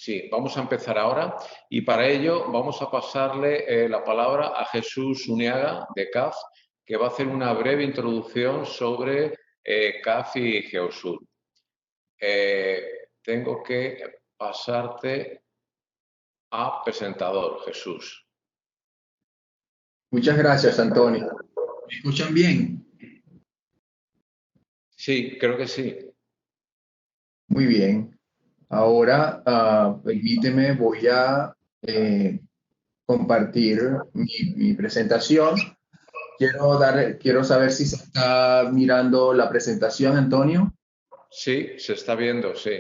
Sí, vamos a empezar ahora y para ello vamos a pasarle la palabra a Jesús Uniaga de CAF, que va a hacer una breve introducción sobre CAF y Geosur. Tengo que pasarte a presentador, Jesús. Muchas gracias, Antonio. ¿Me escuchan bien? Sí, creo que sí. Muy bien. Ahora, permíteme, voy a compartir mi presentación. Quiero saber si se está mirando la presentación, Antonio. Sí, se está viendo, sí.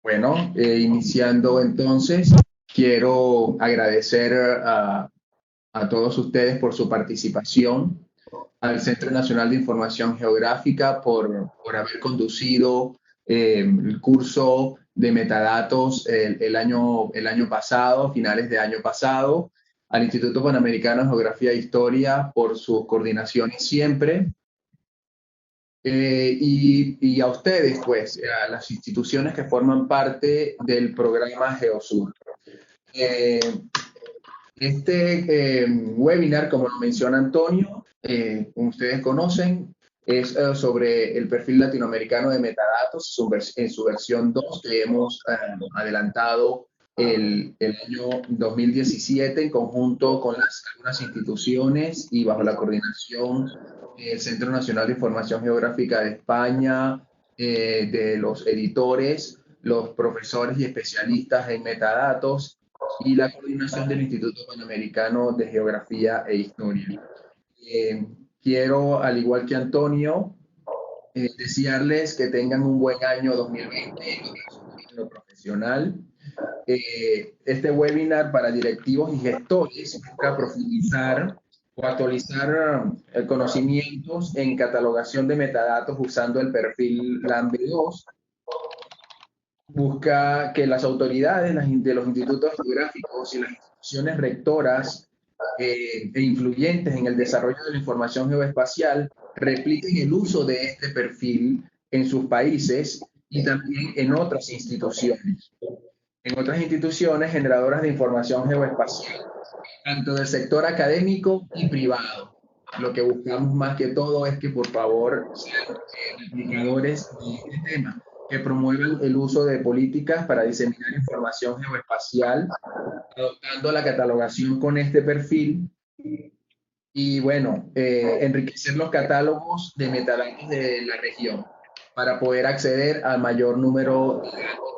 Bueno, iniciando entonces, quiero agradecer a todos ustedes por su participación, al Centro Nacional de Información Geográfica por haber conducido el curso de metadatos el año pasado, finales de año pasado, al Instituto Panamericano de Geografía e Historia por sus coordinaciones siempre, y a ustedes, pues, a las instituciones que forman parte del programa Geosur. Eh, Este webinar, como lo menciona Antonio, como ustedes conocen, es sobre el perfil latinoamericano de metadatos en su versión 2 que hemos adelantado el año 2017 en conjunto con algunas instituciones y bajo la coordinación del Centro Nacional de Información Geográfica de España, de los editores, los profesores y especialistas en metadatos y la coordinación del Instituto Panamericano de Geografía e Historia. Quiero, al igual que Antonio, desearles que tengan un buen año 2020 en lo profesional. Este webinar para directivos y gestores busca profundizar o actualizar conocimientos en catalogación de metadatos usando el perfil LAMB2. Busca que las autoridades de los institutos geográficos y las instituciones rectoras e influyentes en el desarrollo de la información geoespacial repliquen el uso de este perfil en sus países y también en otras instituciones. En otras instituciones generadoras de información geoespacial, tanto del sector académico y privado. Lo que buscamos más que todo es que por favor sean replicadores de este tema, que promuevan el uso de políticas para diseminar información geoespacial, adoptando la catalogación con este perfil y, bueno, enriquecer los catálogos de metadatos de la región para poder acceder al mayor número de datos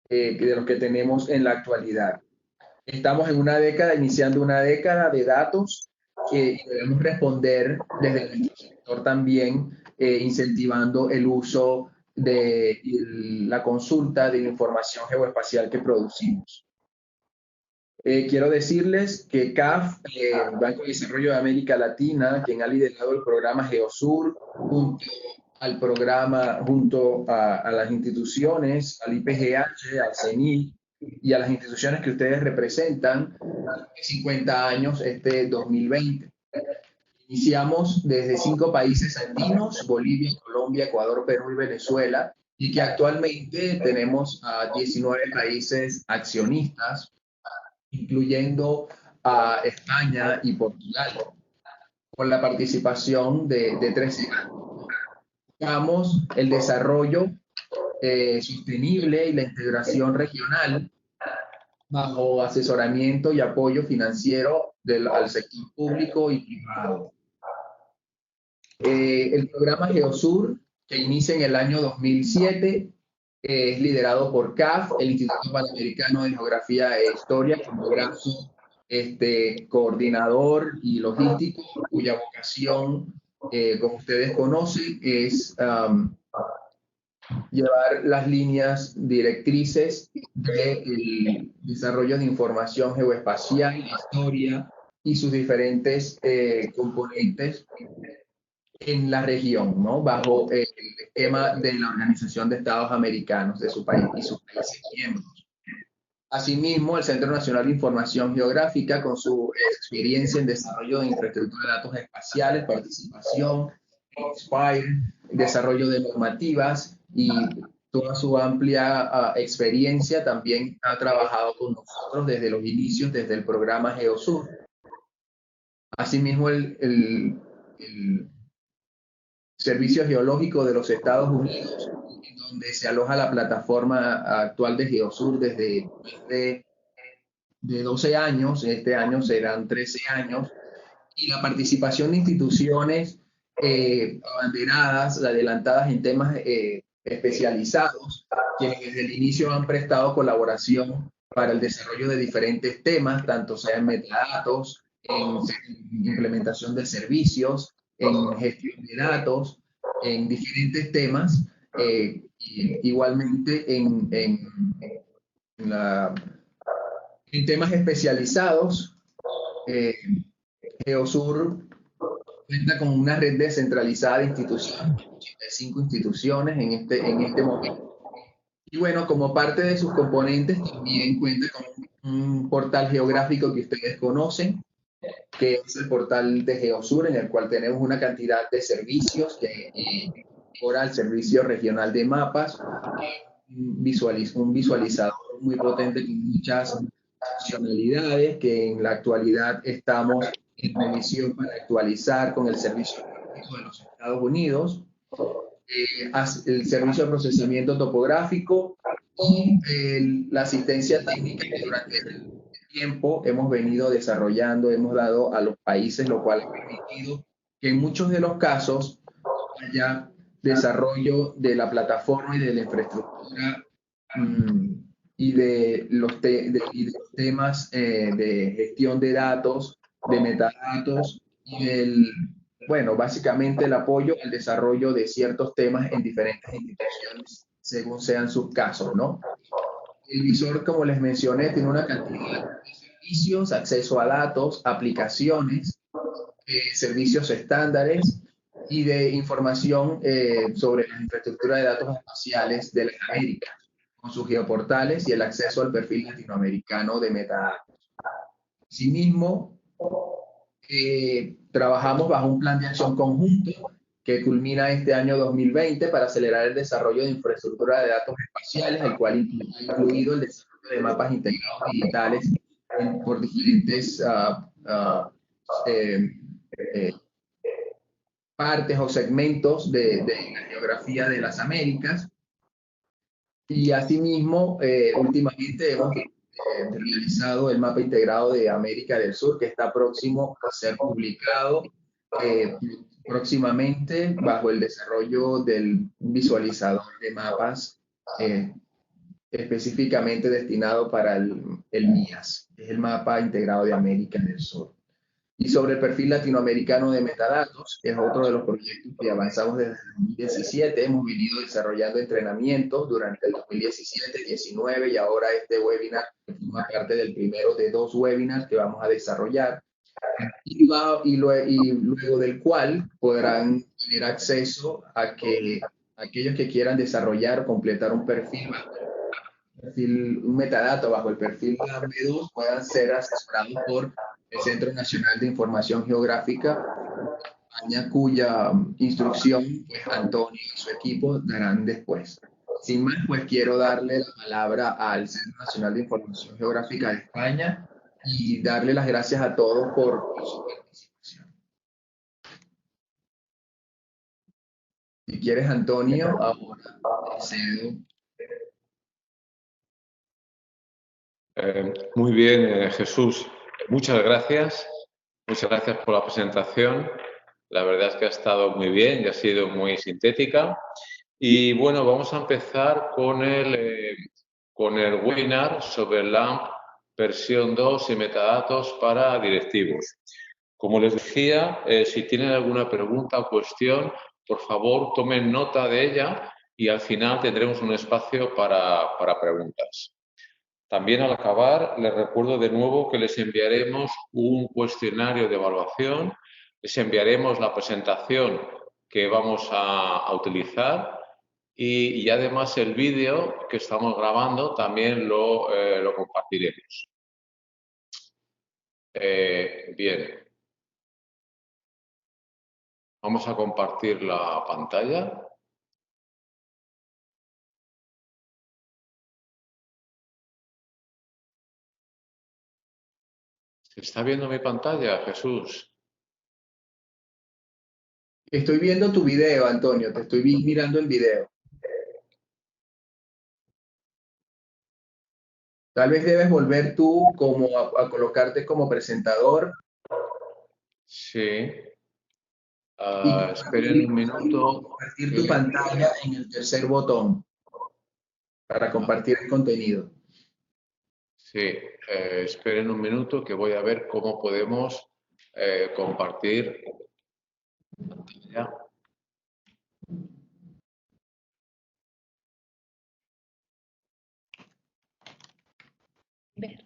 de los que tenemos en la actualidad. Estamos en una década, iniciando una década de datos que debemos responder desde nuestro sector también, incentivando el uso de la consulta de la información geoespacial que producimos. Quiero decirles que CAF, Banco de Desarrollo de América Latina, quien ha liderado el programa Geosur, junto a las instituciones, al IPGH, al CENI y a las instituciones que ustedes representan, 50 años este 2020. Iniciamos desde 5 países andinos: Bolivia, Colombia, Ecuador, Perú y Venezuela, y que actualmente tenemos a 19 países accionistas, incluyendo a España y Portugal, con la participación de 13 bancos. Buscamos el desarrollo sostenible y la integración regional bajo asesoramiento y apoyo financiero al sector público y privado. El programa Geosur, que inicia en el año 2007, es liderado por CAF, el Instituto Panamericano de Geografía e Historia, como brazo coordinador y logístico, cuya vocación, como ustedes conocen, es llevar las líneas directrices del desarrollo de información geoespacial, historia y sus diferentes componentes en la región, ¿no? Bajo el esquema de la Organización de Estados Americanos de su país y sus países miembros. Asimismo, el Centro Nacional de Información Geográfica, con su experiencia en desarrollo de infraestructura de datos espaciales, participación, Inspire, desarrollo de normativas y toda su amplia experiencia. También ha trabajado con nosotros desde los inicios, desde el programa Geosur. Asimismo, el Servicio Geológico de los Estados Unidos, en donde se aloja la plataforma actual de Geosur desde de 12 años, este año serán 13 años, y la participación de instituciones abanderadas, adelantadas en temas especializados, quienes desde el inicio han prestado colaboración para el desarrollo de diferentes temas, tanto sea en metadatos, en implementación de servicios, en gestión de datos, en diferentes temas, igualmente la, en temas especializados. eh, Geosur cuenta con una red descentralizada de instituciones, 85 instituciones en este momento. Y bueno, como parte de sus componentes también cuenta con un portal geográfico que ustedes conocen, que es el portal de Geosur, en el cual tenemos una cantidad de servicios que incorpora el Servicio Regional de Mapas, un visualizador muy potente con muchas funcionalidades que en la actualidad estamos en revisión para actualizar con el Servicio Geológico de los Estados Unidos, el servicio de procesamiento topográfico y la asistencia técnica que durante el tiempo hemos venido desarrollando, hemos dado a los países, lo cual ha permitido que en muchos de los casos haya desarrollo de la plataforma y de la infraestructura y de los temas de gestión de datos, de metadatos y bueno, básicamente el apoyo al desarrollo de ciertos temas en diferentes instituciones según sean sus casos, ¿no? El visor, como les mencioné, tiene una cantidad de servicios, acceso a datos, aplicaciones, servicios estándares y de información sobre la infraestructura de datos espaciales de las Américas, con sus geoportales y el acceso al perfil latinoamericano de metadatos. Asimismo, trabajamos bajo un plan de acción conjunto que culmina este año 2020 para acelerar el desarrollo de infraestructura de datos espaciales, el cual ha incluido el desarrollo de mapas integrados digitales por diferentes eh, eh, partes o segmentos de la geografía de las Américas. Y asimismo, últimamente hemos realizado el mapa integrado de América del Sur, que está próximo a ser publicado próximamente bajo el desarrollo del visualizador de mapas específicamente destinado para el MIAS, que es el mapa integrado de América del Sur. Y sobre el perfil latinoamericano de metadatos, que es otro de los proyectos que avanzamos desde el 2017, hemos venido desarrollando entrenamientos durante el 2017, 19 y ahora este webinar forma parte del primero de 2 webinars que vamos a desarrollar y luego del cual podrán tener acceso a que aquellos que quieran desarrollar o completar un un metadato bajo el perfil LAMBE2 puedan ser asesorados por el Centro Nacional de Información Geográfica, cuya instrucción pues, Antonio y su equipo darán después. Sin más, pues quiero darle la palabra al Centro Nacional de Información Geográfica de España y darle las gracias a todos por su participación. Si quieres, Antonio, ahora cedo. Muy bien, Jesús. Muchas gracias. Muchas gracias por la presentación. La verdad es que ha estado muy bien y ha sido muy sintética. Y bueno, vamos a empezar con el webinar sobre LAMP versión 2 y metadatos para directivos. Como les decía, si tienen alguna pregunta o cuestión, por favor tomen nota de ella y al final tendremos un espacio para preguntas. También al acabar, les recuerdo de nuevo que les enviaremos un cuestionario de evaluación, les enviaremos la presentación que vamos a utilizar y además el vídeo que estamos grabando también lo compartiremos. Bien. Vamos a compartir la pantalla. ¿Se está viendo mi pantalla, Jesús? Estoy viendo tu video, Antonio, te estoy mirando el video. Tal vez debes volver tú como a colocarte como presentador Sí. y Esperen un minuto. compartir tu pantalla en el tercer botón para compartir el contenido. Sí, esperen un minuto que voy a ver cómo podemos compartir pantalla. Ver.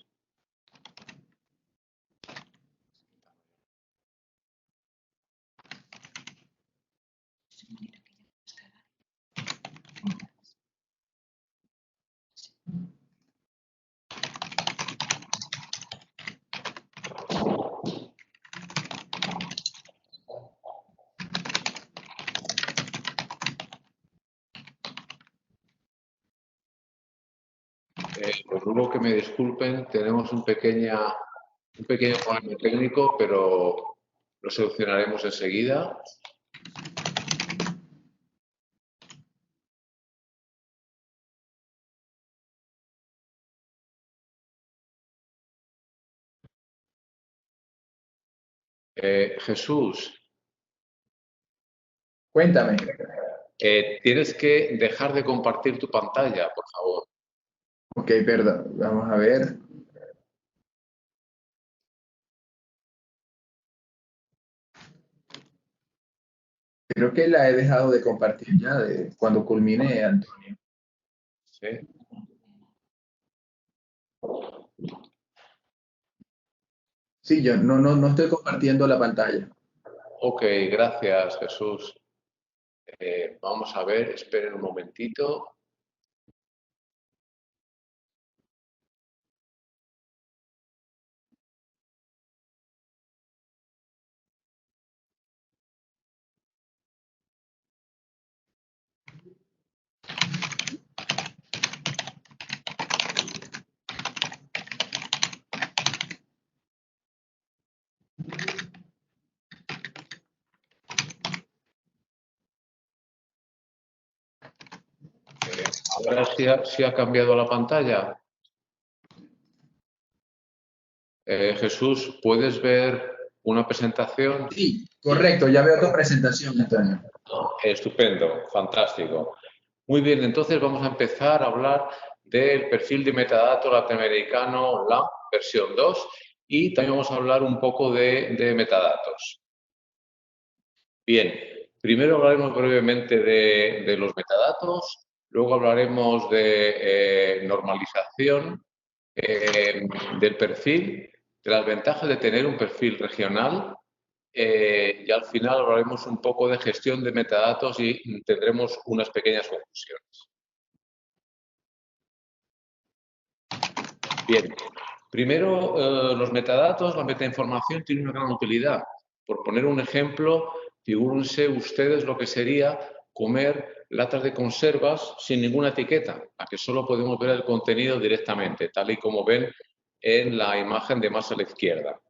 Os ruego que me disculpen, tenemos un pequeño problema técnico, pero lo solucionaremos enseguida. Jesús, Cuéntame. tienes que dejar de compartir tu pantalla, por favor. Ok, perdón. Vamos a ver. Creo que la he dejado de compartir ya de cuando culmine, Antonio. ¿Sí? Sí, yo no estoy compartiendo la pantalla. Ok, gracias, Jesús. Vamos a ver, esperen un momentito. Ahora sí ha cambiado la pantalla. Jesús, ¿puedes ver una presentación? Sí, correcto. Ya veo tu presentación, Antonio. Estupendo, fantástico. Muy bien, entonces vamos a empezar a hablar del perfil de metadatos latinoamericano LAMP versión 2 y también vamos a hablar un poco de metadatos. Bien, primero hablaremos brevemente de los metadatos, luego hablaremos de normalización del perfil, de las ventajas de tener un perfil regional y al final hablaremos un poco de gestión de metadatos y tendremos unas pequeñas conclusiones. Bien, primero los metadatos, la metainformación tiene una gran utilidad. Por poner un ejemplo, figúrense ustedes lo que sería comer latas de conservas sin ninguna etiqueta, a que solo podemos ver el contenido directamente, tal y como ven en la imagen de más a la izquierda.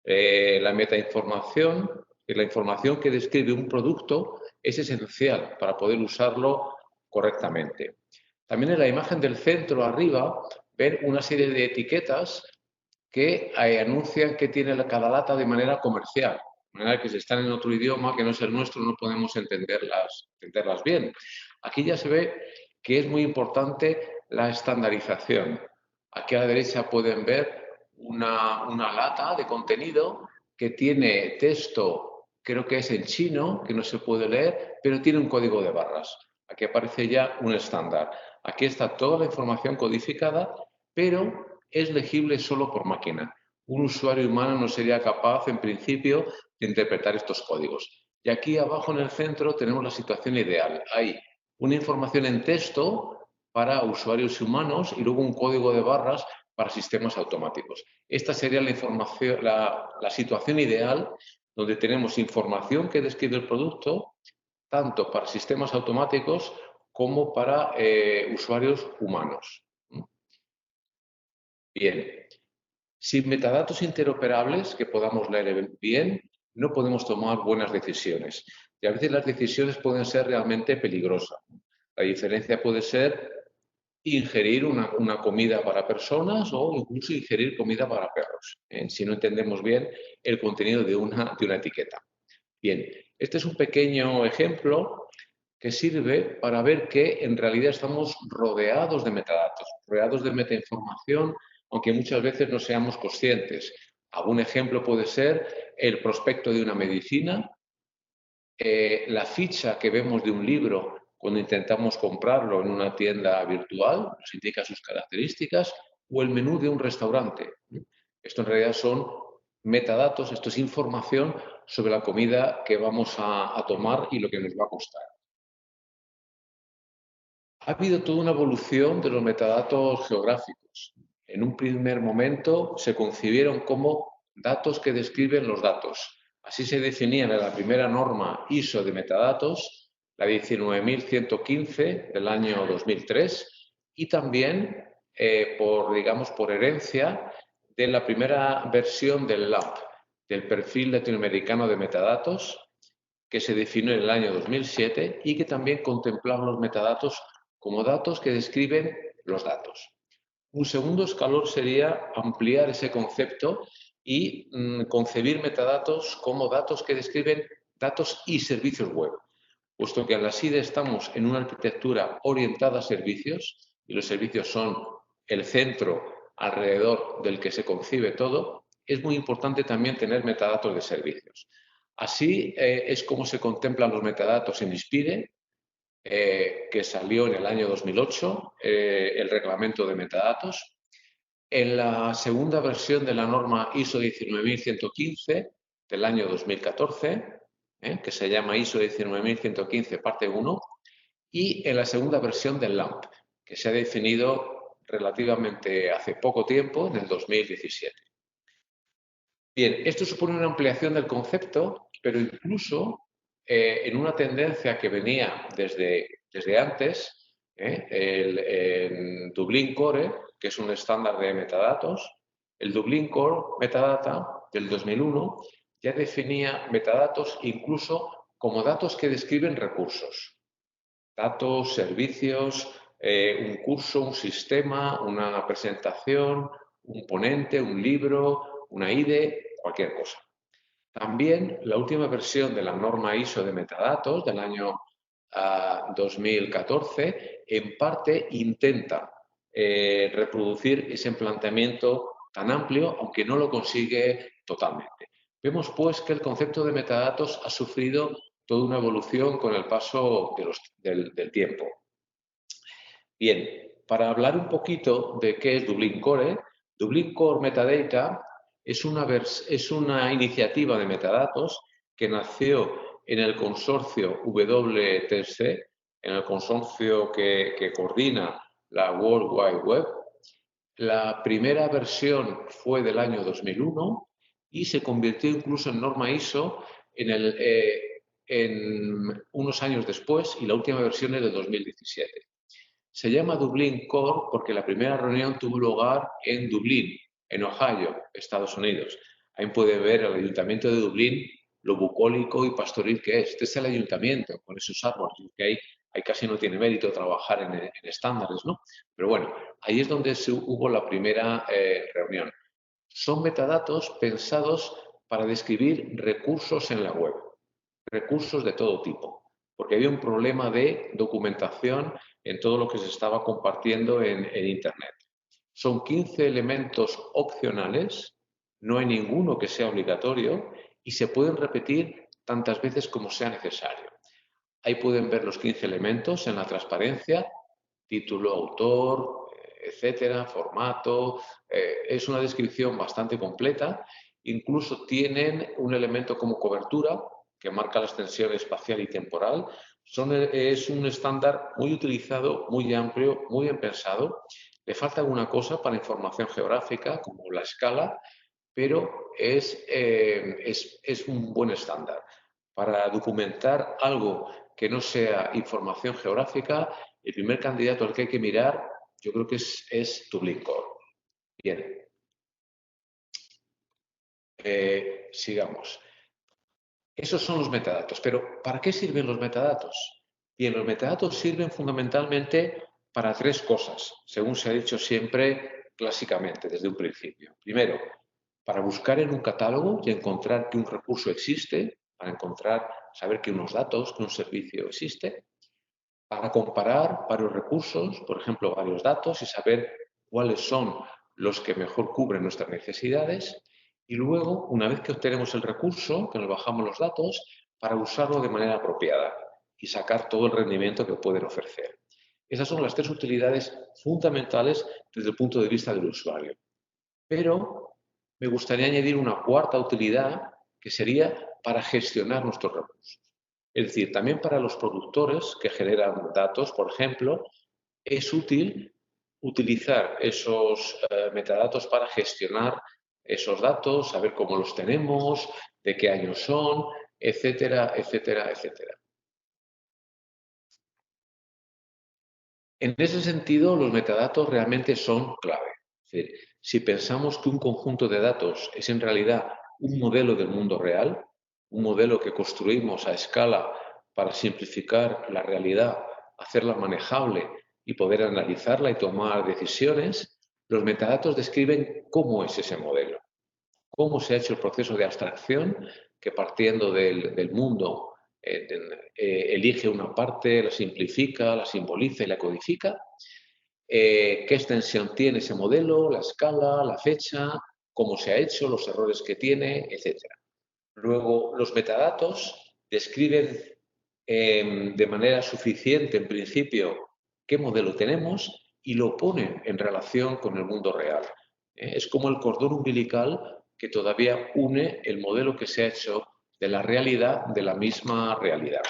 La metainformación y la información que describe un producto es esencial para poder usarlo correctamente. También en la imagen del centro arriba ven una serie de etiquetas que anuncian que tiene cada lata de manera comercial. De manera que si están en otro idioma que no es el nuestro no podemos entenderlas bien. Aquí ya se ve que es muy importante la estandarización. Aquí a la derecha pueden ver una lata de contenido que tiene texto, creo que es en chino, que no se puede leer, pero tiene un código de barras. Aquí aparece ya un estándar. Aquí está toda la información codificada, pero es legible solo por máquina. Un usuario humano no sería capaz, en principio, de interpretar estos códigos. Y aquí abajo en el centro tenemos la situación ideal. Hay una información en texto para usuarios humanos y luego un código de barras para sistemas automáticos. Esta sería la situación ideal donde tenemos información que describe el producto tanto para sistemas automáticos como para usuarios humanos. Bien, Sin metadatos interoperables que podamos leer bien, no podemos tomar buenas decisiones. Y a veces las decisiones pueden ser realmente peligrosas. La diferencia puede ser ingerir una comida para personas o incluso ingerir comida para perros, si no entendemos bien el contenido de una etiqueta. Bien, este es un pequeño ejemplo que sirve para ver que en realidad estamos rodeados de metadatos, rodeados de metainformación, aunque muchas veces no seamos conscientes. Algún ejemplo puede ser el prospecto de una medicina, la ficha que vemos de un libro cuando intentamos comprarlo en una tienda virtual, nos indica sus características, o el menú de un restaurante. Esto en realidad son metadatos, esto es información sobre la comida que vamos a tomar y lo que nos va a costar. Ha habido toda una evolución de los metadatos geográficos. En un primer momento se concibieron como datos que describen los datos. Así se definían en la primera norma ISO de metadatos, la 19115 del año 2003, y también por herencia de la primera versión del LAMP, del perfil latinoamericano de metadatos, que se definió en el año 2007 y que también contemplaba los metadatos como datos que describen los datos. Un segundo escalón sería ampliar ese concepto y concebir metadatos como datos que describen datos y servicios web, puesto que en la SIDE estamos en una arquitectura orientada a servicios y los servicios son el centro alrededor del que se concibe todo, es muy importante también tener metadatos de servicios. Así es como se contemplan los metadatos en INSPIRE, que salió en el año 2008, el reglamento de metadatos. En la segunda versión de la norma ISO 19115 del año 2014, que se llama ISO 19115 parte 1, y en la segunda versión del LAMP, que se ha definido relativamente hace poco tiempo, en el 2017. Bien, esto supone una ampliación del concepto, pero incluso en una tendencia que venía desde antes, el Dublin Core, que es un estándar de metadatos, el Dublin Core Metadata del 2001 ya definía metadatos incluso como datos que describen recursos, datos, servicios, un curso, un sistema, una presentación, un ponente, un libro, una IDE, cualquier cosa. También la última versión de la norma ISO de metadatos del año 2014 en parte intenta reproducir ese planteamiento tan amplio, aunque no lo consigue totalmente. Vemos pues que el concepto de metadatos ha sufrido toda una evolución con el paso del tiempo. Bien, para hablar un poquito de qué es Dublin Core Metadata es una iniciativa de metadatos que nació en el consorcio W3C, en el consorcio que coordina la World Wide Web. La primera versión fue del año 2001 y se convirtió incluso en norma ISO en unos años después, y la última versión es de 2017. Se llama Dublin Core porque la primera reunión tuvo lugar en Dublín, en Ohio, Estados Unidos. Ahí puede ver el ayuntamiento de Dublín, lo bucólico y pastoril que es. Este es el ayuntamiento, con esos árboles, que ahí casi no tiene mérito trabajar en estándares, ¿no? Pero bueno, ahí es donde hubo la primera reunión. Son metadatos pensados para describir recursos en la web, recursos de todo tipo, porque había un problema de documentación en todo lo que se estaba compartiendo en Internet. Son 15 elementos opcionales, no hay ninguno que sea obligatorio y se pueden repetir tantas veces como sea necesario. Ahí pueden ver los 15 elementos en la transparencia, título, autor, etcétera, formato. Es una descripción bastante completa. Incluso tienen un elemento como cobertura que marca la extensión espacial y temporal. Es un estándar muy utilizado, muy amplio, muy bien pensado. Le falta alguna cosa para información geográfica, como la escala, pero es un buen estándar. Para documentar algo que no sea información geográfica, el primer candidato al que hay que mirar, yo creo que es Dublin Core. Bien. Sigamos. Esos son los metadatos. Pero ¿para qué sirven los metadatos? Bien, los metadatos sirven fundamentalmente para tres cosas, según se ha dicho siempre clásicamente desde un principio. Primero, para buscar en un catálogo y encontrar que un recurso existe, para saber que unos datos, que un servicio existe, para comparar varios recursos, por ejemplo, varios datos y saber cuáles son los que mejor cubren nuestras necesidades. Y luego, una vez que obtenemos el recurso, que nos bajamos los datos, para usarlo de manera apropiada y sacar todo el rendimiento que pueden ofrecer. Esas son las tres utilidades fundamentales desde el punto de vista del usuario. Pero me gustaría añadir una cuarta utilidad que sería para gestionar nuestros recursos. Es decir, también para los productores que generan datos, por ejemplo, es útil utilizar esos metadatos para gestionar esos datos, saber cómo los tenemos, de qué año son, etcétera, etcétera, etcétera. En ese sentido, los metadatos realmente son clave. Es decir, si pensamos que un conjunto de datos es en realidad un modelo del mundo real, un modelo que construimos a escala para simplificar la realidad, hacerla manejable y poder analizarla y tomar decisiones, los metadatos describen cómo es ese modelo, cómo se ha hecho el proceso de abstracción que partiendo del mundo elige una parte, la simplifica, la simboliza y la codifica, qué extensión tiene ese modelo, la escala, la fecha, cómo se ha hecho, los errores que tiene, etc. Luego, los metadatos describen de manera suficiente, en principio, qué modelo tenemos y lo ponen en relación con el mundo real. Es como el cordón umbilical que todavía une el modelo que se ha hecho de la realidad de la misma realidad.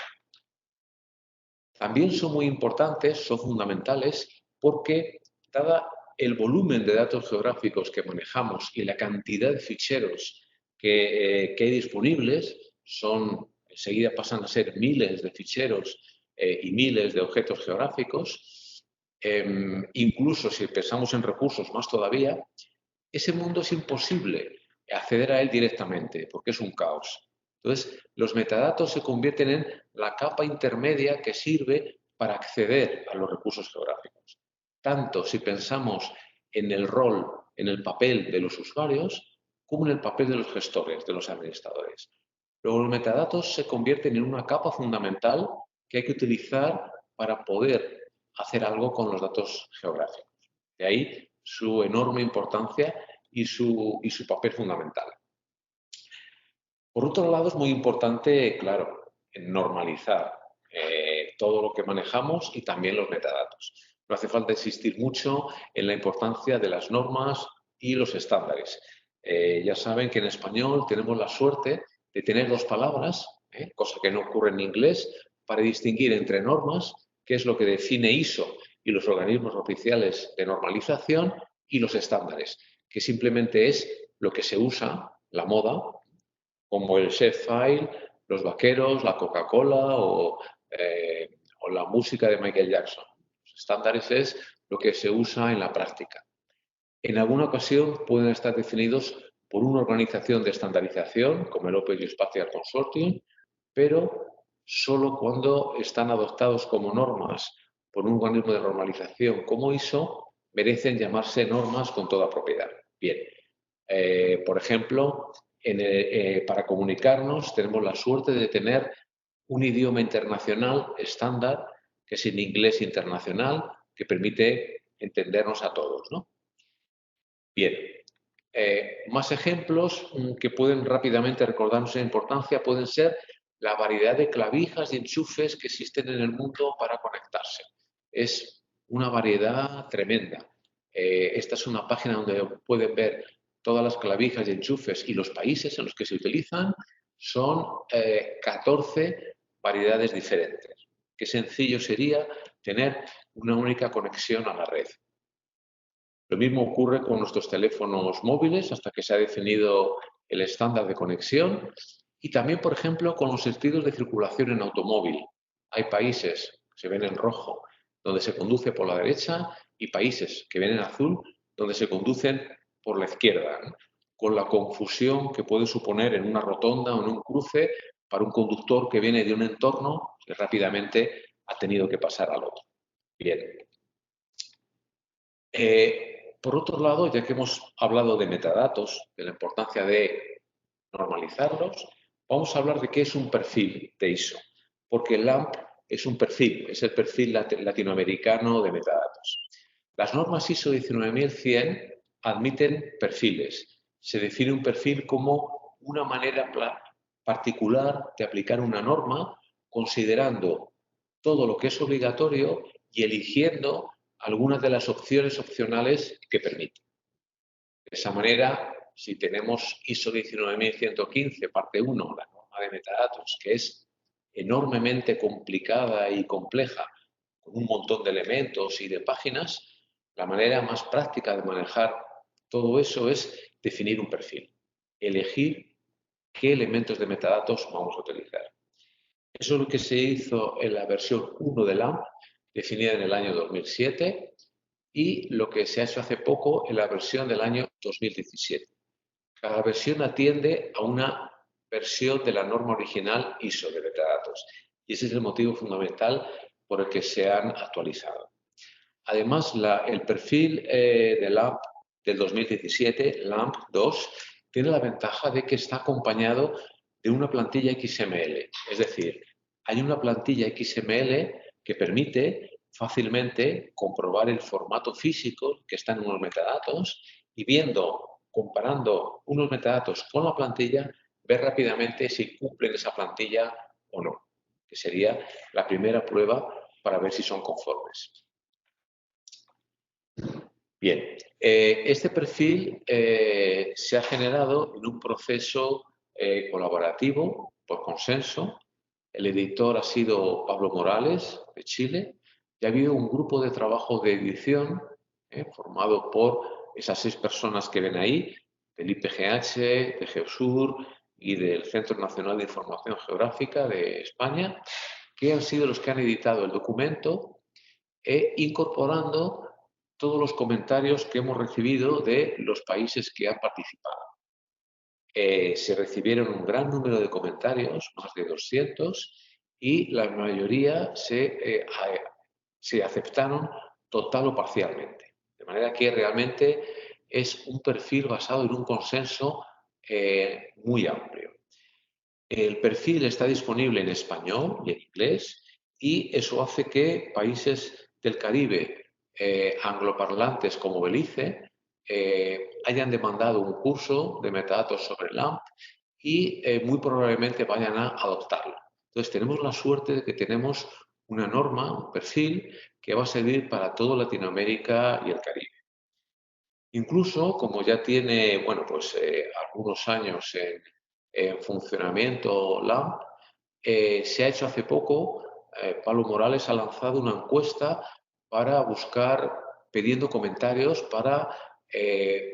También son muy importantes, son fundamentales, porque dada el volumen de datos geográficos que manejamos y la cantidad de ficheros que hay disponibles, enseguida pasan a ser miles de ficheros y miles de objetos geográficos, incluso si pensamos en recursos más todavía, ese mundo es imposible acceder a él directamente, porque es un caos. Entonces, los metadatos se convierten en la capa intermedia que sirve para acceder a los recursos geográficos. Tanto si pensamos en el rol, en el papel de los usuarios, como en el papel de los gestores, de los administradores. Luego, los metadatos se convierten en una capa fundamental que hay que utilizar para poder hacer algo con los datos geográficos. De ahí su enorme importancia y su papel fundamental. Por otro lado, es muy importante, claro, normalizar todo lo que manejamos y también los metadatos. No hace falta insistir mucho en la importancia de las normas y los estándares. Ya saben que en español tenemos la suerte de tener dos palabras, cosa que no ocurre en inglés, para distinguir entre normas, que es lo que define ISO y los organismos oficiales de normalización, y los estándares, que simplemente es lo que se usa, la moda, como el Shapefile, los vaqueros, la Coca-Cola o la música de Michael Jackson. Los estándares es lo que se usa en la práctica. En alguna ocasión pueden estar definidos por una organización de estandarización, como el Open Geospatial Consortium, pero solo cuando están adoptados como normas por un organismo de normalización como ISO, merecen llamarse normas con toda propiedad. Bien, por ejemplo, para comunicarnos tenemos la suerte de tener un idioma internacional estándar, que es el inglés internacional, que permite entendernos a todos, ¿no? Bien, más ejemplos que pueden rápidamente recordarnos la importancia pueden ser la variedad de clavijas y enchufes que existen en el mundo para conectarse. Es una variedad tremenda. Esta es una página donde pueden ver todas las clavijas y enchufes y los países en los que se utilizan. Son 14 variedades diferentes. Qué sencillo sería tener una única conexión a la red. Lo mismo ocurre con nuestros teléfonos móviles hasta que se ha definido el estándar de conexión y también, por ejemplo, con los sentidos de circulación en automóvil. Hay países que se ven en rojo donde se conduce por la derecha y países que ven en azul donde se conducen por la izquierda. con la confusión que puede suponer en una rotonda o en un cruce para un conductor que viene de un entorno que rápidamente ha tenido que pasar al otro. Bien. Por otro lado, ya que hemos hablado de metadatos, de la importancia de normalizarlos, vamos a hablar de qué es un perfil de ISO, porque el LAMP es un perfil, es el perfil latinoamericano de metadatos. Las normas ISO 19100 admiten perfiles. Se define un perfil como una manera particular de aplicar una norma, considerando todo lo que es obligatorio y eligiendo algunas de las opciones opcionales que permite. De esa manera, si tenemos ISO 19115, parte 1, la norma de metadatos, que es enormemente complicada y compleja, con un montón de elementos y de páginas, la manera más práctica de manejar todo eso es definir un perfil, elegir qué elementos de metadatos vamos a utilizar. Eso es lo que se hizo en la versión 1 de LAMP, definida en el año 2007, y lo que se ha hecho hace poco en la versión del año 2017. Cada versión atiende a una versión de la norma original ISO de metadatos, y ese es el motivo fundamental por el que se han actualizado. Además, el perfil de LAMP del 2017, LAMP 2, tiene la ventaja de que está acompañado de una plantilla XML. Es decir, hay una plantilla XML que permite fácilmente comprobar el formato físico que está en unos metadatos y comparando unos metadatos con la plantilla, ver rápidamente si cumplen esa plantilla o no, que sería la primera prueba para ver si son conformes. Bien, este perfil se ha generado en un proceso colaborativo por consenso. El editor ha sido Pablo Morales, de Chile, y ha habido un grupo de trabajo de edición formado por esas 6 personas que ven ahí, del IPGH, de Geosur y del Centro Nacional de Información Geográfica de España, que han sido los que han editado el documento incorporando todos los comentarios que hemos recibido de los países que han participado. Se recibieron un gran número de comentarios, más de 200, y la mayoría se aceptaron total o parcialmente. De manera que realmente es un perfil basado en un consenso muy amplio. El perfil está disponible en español y en inglés, y eso hace que países del Caribe angloparlantes como Belice hayan demandado un curso de metadatos sobre LAMP y muy probablemente vayan a adoptarlo. Entonces tenemos la suerte de que tenemos una norma, un perfil que va a servir para toda Latinoamérica y el Caribe. Incluso, como ya tiene, bueno, pues algunos años en funcionamiento LAMP, se ha hecho hace poco, Pablo Morales ha lanzado una encuesta para buscar, pidiendo comentarios para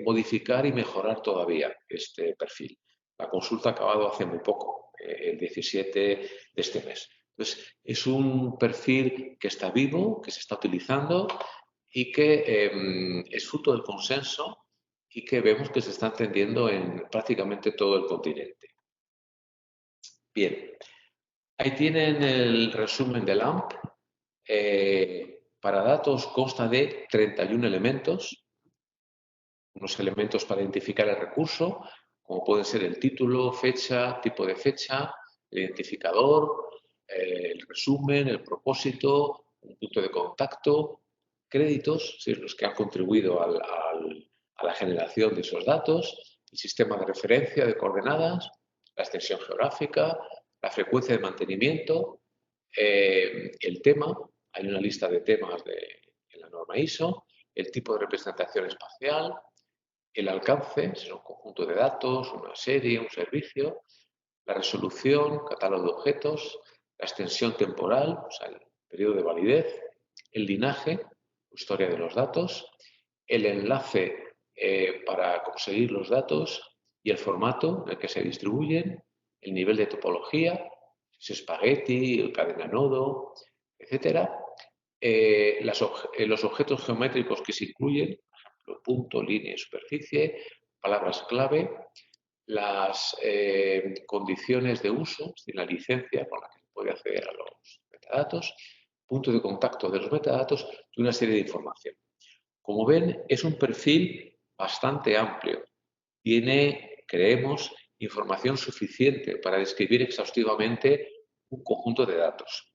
modificar y mejorar todavía este perfil. La consulta ha acabado hace muy poco, el 17 de este mes. Entonces, es un perfil que está vivo, que se está utilizando y que es fruto del consenso y que vemos que se está entendiendo en prácticamente todo el continente. Bien, ahí tienen el resumen de LAMP. Para datos consta de 31 elementos, unos elementos para identificar el recurso, como pueden ser el título, fecha, tipo de fecha, el identificador, el resumen, el propósito, un punto de contacto, créditos, si los que han contribuido a la generación de esos datos, el sistema de referencia de coordenadas, la extensión geográfica, la frecuencia de mantenimiento, el tema, hay una lista de temas en la norma ISO, el tipo de representación espacial, el alcance, es un conjunto de datos, una serie, un servicio, la resolución, catálogo de objetos, la extensión temporal, o sea, el periodo de validez, el linaje, historia de los datos, el enlace para conseguir los datos y el formato en el que se distribuyen, el nivel de topología, si es espagueti, cadena nodo, etc. Los objetos geométricos que se incluyen, por ejemplo, punto, línea y superficie, palabras clave, las condiciones de uso, es decir, la licencia con la que se puede acceder a los metadatos, punto de contacto de los metadatos y una serie de información. Como ven, es un perfil bastante amplio. Tiene, creemos, información suficiente para describir exhaustivamente un conjunto de datos.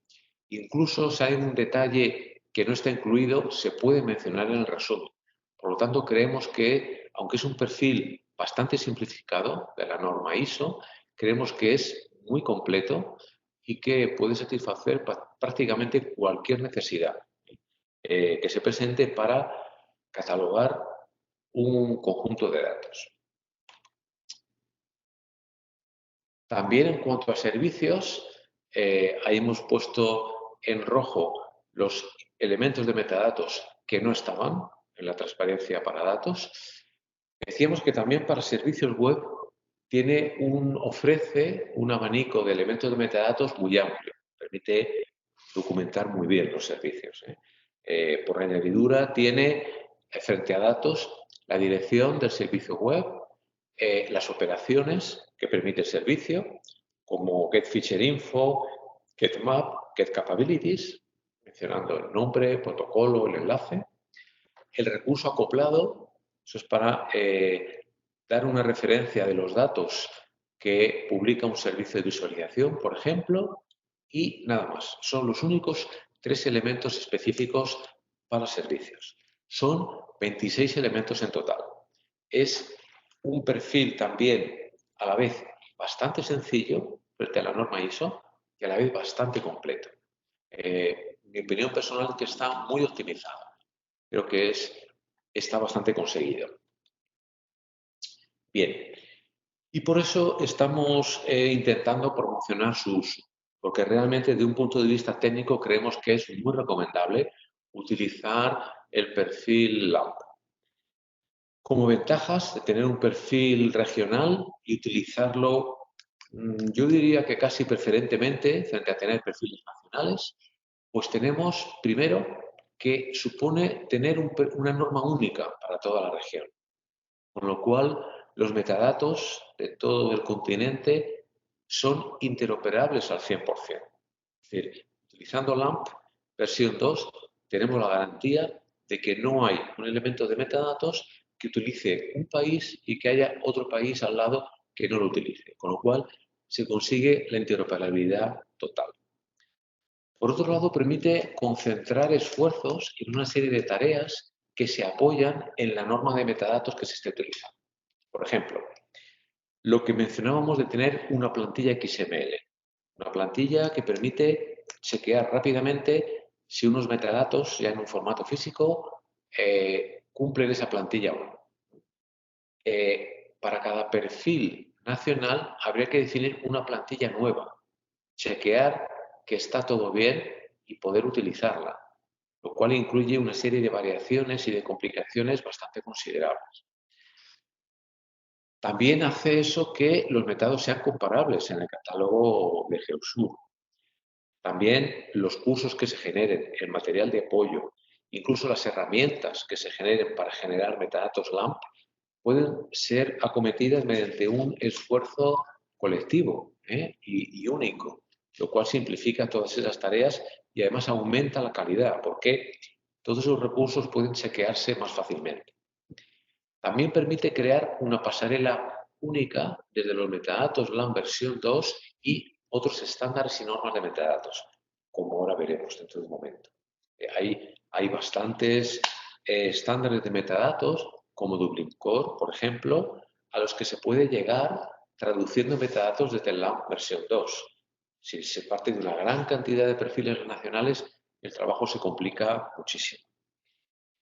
Incluso si hay un detalle que no está incluido, se puede mencionar en el resumen. Por lo tanto, creemos que, aunque es un perfil bastante simplificado de la norma ISO, creemos que es muy completo y que puede satisfacer prácticamente cualquier necesidad que se presente para catalogar un conjunto de datos. También en cuanto a servicios, ahí hemos puesto en rojo los elementos de metadatos que no estaban en la transparencia para datos. Decíamos que también para servicios web ofrece un abanico de elementos de metadatos muy amplio. Permite documentar muy bien los servicios. Por añadidura tiene frente a datos la dirección del servicio web, las operaciones que permite el servicio, como getFeatureInfo, getMap, getCapabilities, mencionando el nombre, protocolo, el enlace. El recurso acoplado, eso es para dar una referencia de los datos que publica un servicio de visualización, por ejemplo, y nada más. Son los únicos 3 elementos específicos para servicios. Son 26 elementos en total. Es un perfil también a la vez bastante sencillo frente a la norma ISO y a la vez bastante completo. Mi opinión personal es que está muy optimizado. Creo que está bastante conseguido. Bien, y por eso estamos intentando promocionar su uso, porque realmente de un punto de vista técnico creemos que es muy recomendable utilizar el perfil LAMP. Como ventajas de tener un perfil regional y utilizarlo, yo diría que casi preferentemente frente a tener perfiles nacionales, pues tenemos primero que supone tener una norma única para toda la región, con lo cual los metadatos de todo el continente son interoperables al 100%. Es decir, utilizando LAMP versión 2 tenemos la garantía de que no hay un elemento de metadatos que utilice un país y que haya otro país al lado que no lo utilice, con lo cual se consigue la interoperabilidad total. Por otro lado, permite concentrar esfuerzos en una serie de tareas que se apoyan en la norma de metadatos que se esté utilizando. Por ejemplo, lo que mencionábamos de tener una plantilla XML, una plantilla que permite chequear rápidamente si unos metadatos ya en un formato físico cumplen esa plantilla o no. Para cada perfil nacional habría que definir una plantilla nueva, chequear que está todo bien y poder utilizarla, lo cual incluye una serie de variaciones y de complicaciones bastante considerables. También hace eso que los metadatos sean comparables en el catálogo de Geosur. También los cursos que se generen, el material de apoyo, incluso las herramientas que se generen para generar metadatos LAMP pueden ser acometidas mediante un esfuerzo colectivo y único, lo cual simplifica todas esas tareas y además aumenta la calidad porque todos esos recursos pueden chequearse más fácilmente. También permite crear una pasarela única desde los metadatos LAMP versión 2 y otros estándares y normas de metadatos, como ahora veremos dentro de un momento. Hay bastantes estándares de metadatos, como Dublin Core, por ejemplo, a los que se puede llegar traduciendo metadatos desde el LAMP versión 2. Si se parte de una gran cantidad de perfiles nacionales, el trabajo se complica muchísimo.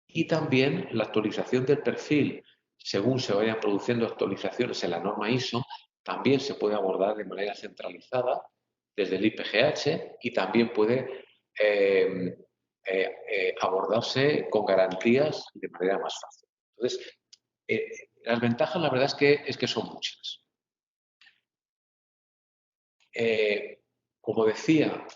Y también la actualización del perfil, según se vayan produciendo actualizaciones en la norma ISO, también se puede abordar de manera centralizada desde el IPGH y también puede abordarse con garantías de manera más fácil. Entonces, las ventajas la verdad es que son muchas. Como decía,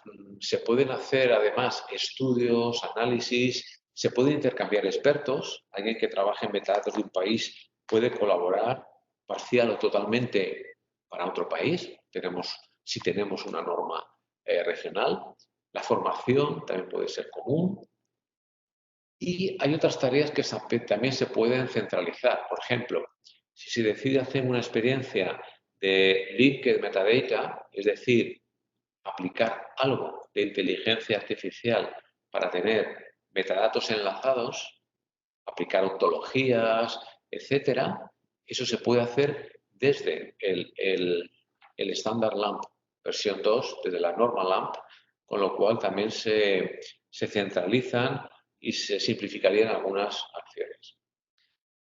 se pueden hacer además estudios, análisis, se pueden intercambiar expertos, alguien que trabaje en metadatos de un país puede colaborar parcial o totalmente para otro país, si tenemos una norma regional. La formación también puede ser común. Y hay otras tareas que también se pueden centralizar. Por ejemplo, si se decide hacer una experiencia de linked metadata, es decir, aplicar algo de inteligencia artificial para tener metadatos enlazados, aplicar ontologías, etcétera, eso se puede hacer desde el estándar LAMP versión 2, desde la norma LAMP, con lo cual también se centralizan y se simplificarían algunas acciones.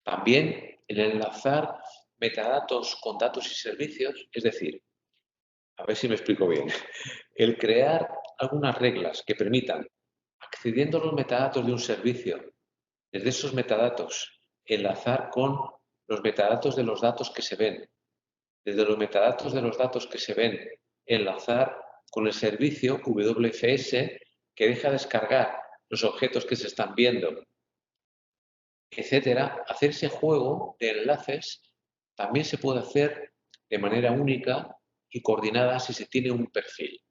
También el enlazar metadatos con datos y servicios, es decir, a ver si me explico bien, el crear algunas reglas que permitan, accediendo a los metadatos de un servicio, desde esos metadatos, enlazar con los metadatos de los datos que se ven, desde los metadatos de los datos que se ven, enlazar con el servicio WFS que deja descargar los objetos que se están viendo, etcétera. Hacer ese juego de enlaces también se puede hacer de manera única y coordinada si se tiene un perfil.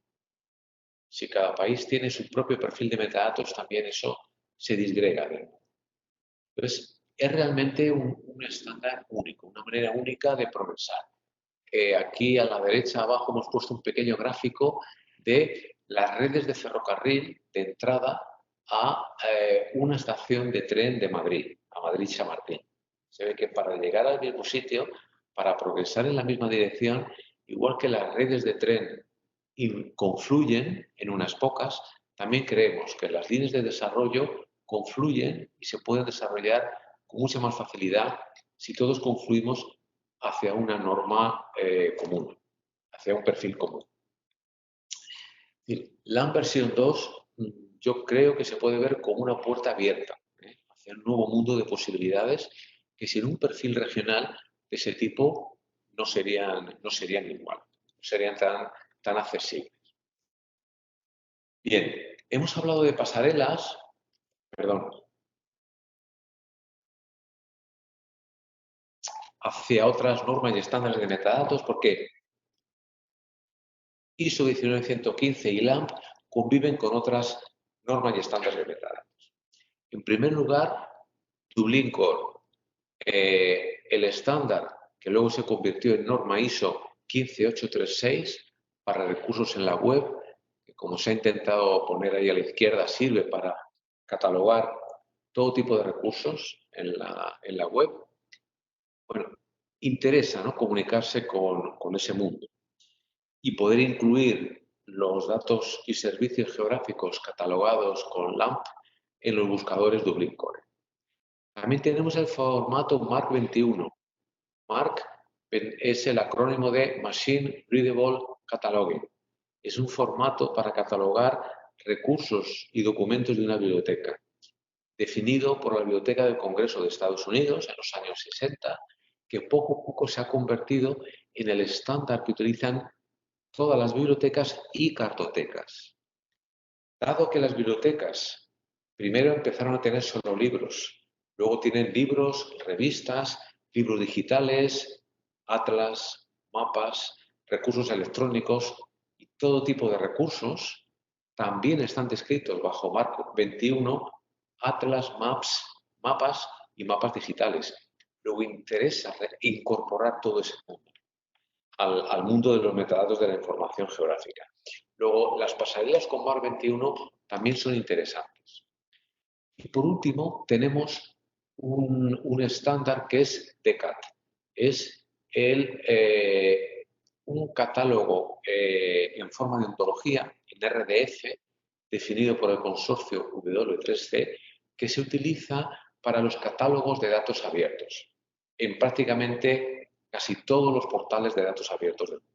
Si cada país tiene su propio perfil de metadatos, también eso se disgrega. Entonces, es realmente un estándar único, una manera única de progresar. Aquí a la derecha abajo hemos puesto un pequeño gráfico de las redes de ferrocarril de entrada a una estación de tren de Madrid, a Madrid-Chamartín. Se ve que para llegar al mismo sitio, para progresar en la misma dirección, igual que las redes de tren confluyen en unas pocas, también creemos que las líneas de desarrollo confluyen y se pueden desarrollar con mucha más facilidad si todos confluimos hacia una norma común, hacia un perfil común. Es decir, la versión 2 yo creo que se puede ver como una puerta abierta hacia un nuevo mundo de posibilidades que sin un perfil regional de ese tipo no serían igual, no serían tan accesibles. Bien, hemos hablado de pasarelas, hacia otras normas y estándares de metadatos, porque ISO 19115 y LAMP conviven con otras normas y estándares de metadatos. En primer lugar, Dublin Core, el estándar que luego se convirtió en norma ISO 15836 para recursos en la web, que como se ha intentado poner ahí a la izquierda, sirve para catalogar todo tipo de recursos en la web. Bueno, interesa, ¿no?, comunicarse con ese mundo y poder incluir los datos y servicios geográficos catalogados con LAMP en los buscadores Dublin Core. También tenemos el formato MARC 21. MARC es el acrónimo de Machine Readable Cataloging. Es un formato para catalogar recursos y documentos de una biblioteca, definido por la Biblioteca del Congreso de Estados Unidos en los años 60, que poco a poco se ha convertido en el estándar que utilizan todas las bibliotecas y cartotecas. Dado que las bibliotecas primero empezaron a tener solo libros, luego tienen libros, revistas, libros digitales, atlas, mapas, recursos electrónicos y todo tipo de recursos, también están descritos bajo MARC 21, atlas, mapas y mapas digitales. Luego interesa incorporar todo ese mundo al mundo de los metadatos de la información geográfica. Luego, las pasarelas con MARC 21 también son interesantes. Y por último, tenemos un estándar que es DECAT. Es un catálogo en forma de ontología, en RDF, definido por el consorcio W3C, que se utiliza para los catálogos de datos abiertos, en prácticamente casi todos los portales de datos abiertos del mundo.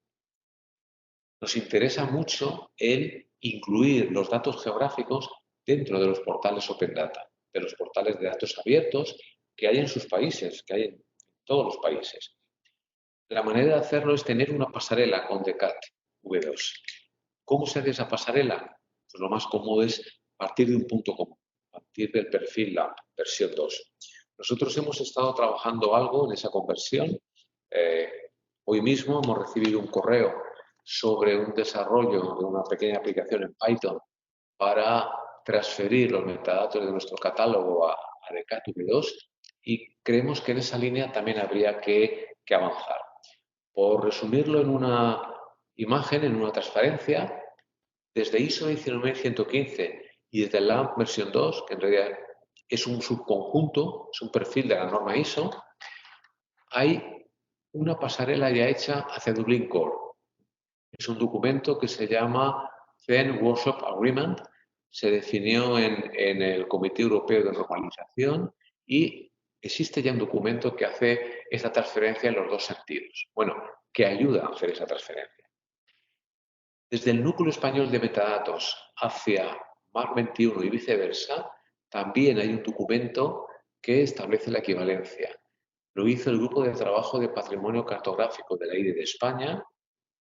Nos interesa mucho el incluir los datos geográficos dentro de los portales Open Data, de los portales de datos abiertos que hay en sus países, que hay en todos los países. La manera de hacerlo es tener una pasarela con DECAT V2. ¿Cómo se hace esa pasarela? Pues lo más cómodo es partir de un punto común, partir del perfil LAMP, versión 2. Nosotros hemos estado trabajando algo en esa conversión. Hoy mismo hemos recibido un correo sobre un desarrollo de una pequeña aplicación en Python para transferir los metadatos de nuestro catálogo a DCAT V2 y creemos que en esa línea también habría que avanzar. Por resumirlo en una imagen, en una transparencia, desde ISO 19115 y desde LAMP versión 2, que en realidad es un subconjunto, es un perfil de la norma ISO, hay una pasarela ya hecha hacia Dublin Core. Es un documento que se llama Zen Workshop Agreement, se definió en el Comité Europeo de Normalización y existe ya un documento que hace esta transferencia en los dos sentidos. Bueno, que ayuda a hacer esa transferencia. Desde el núcleo español de metadatos hacia MARC 21 y viceversa, también hay un documento que establece la equivalencia. Lo hizo el Grupo de Trabajo de Patrimonio Cartográfico de la IDE de España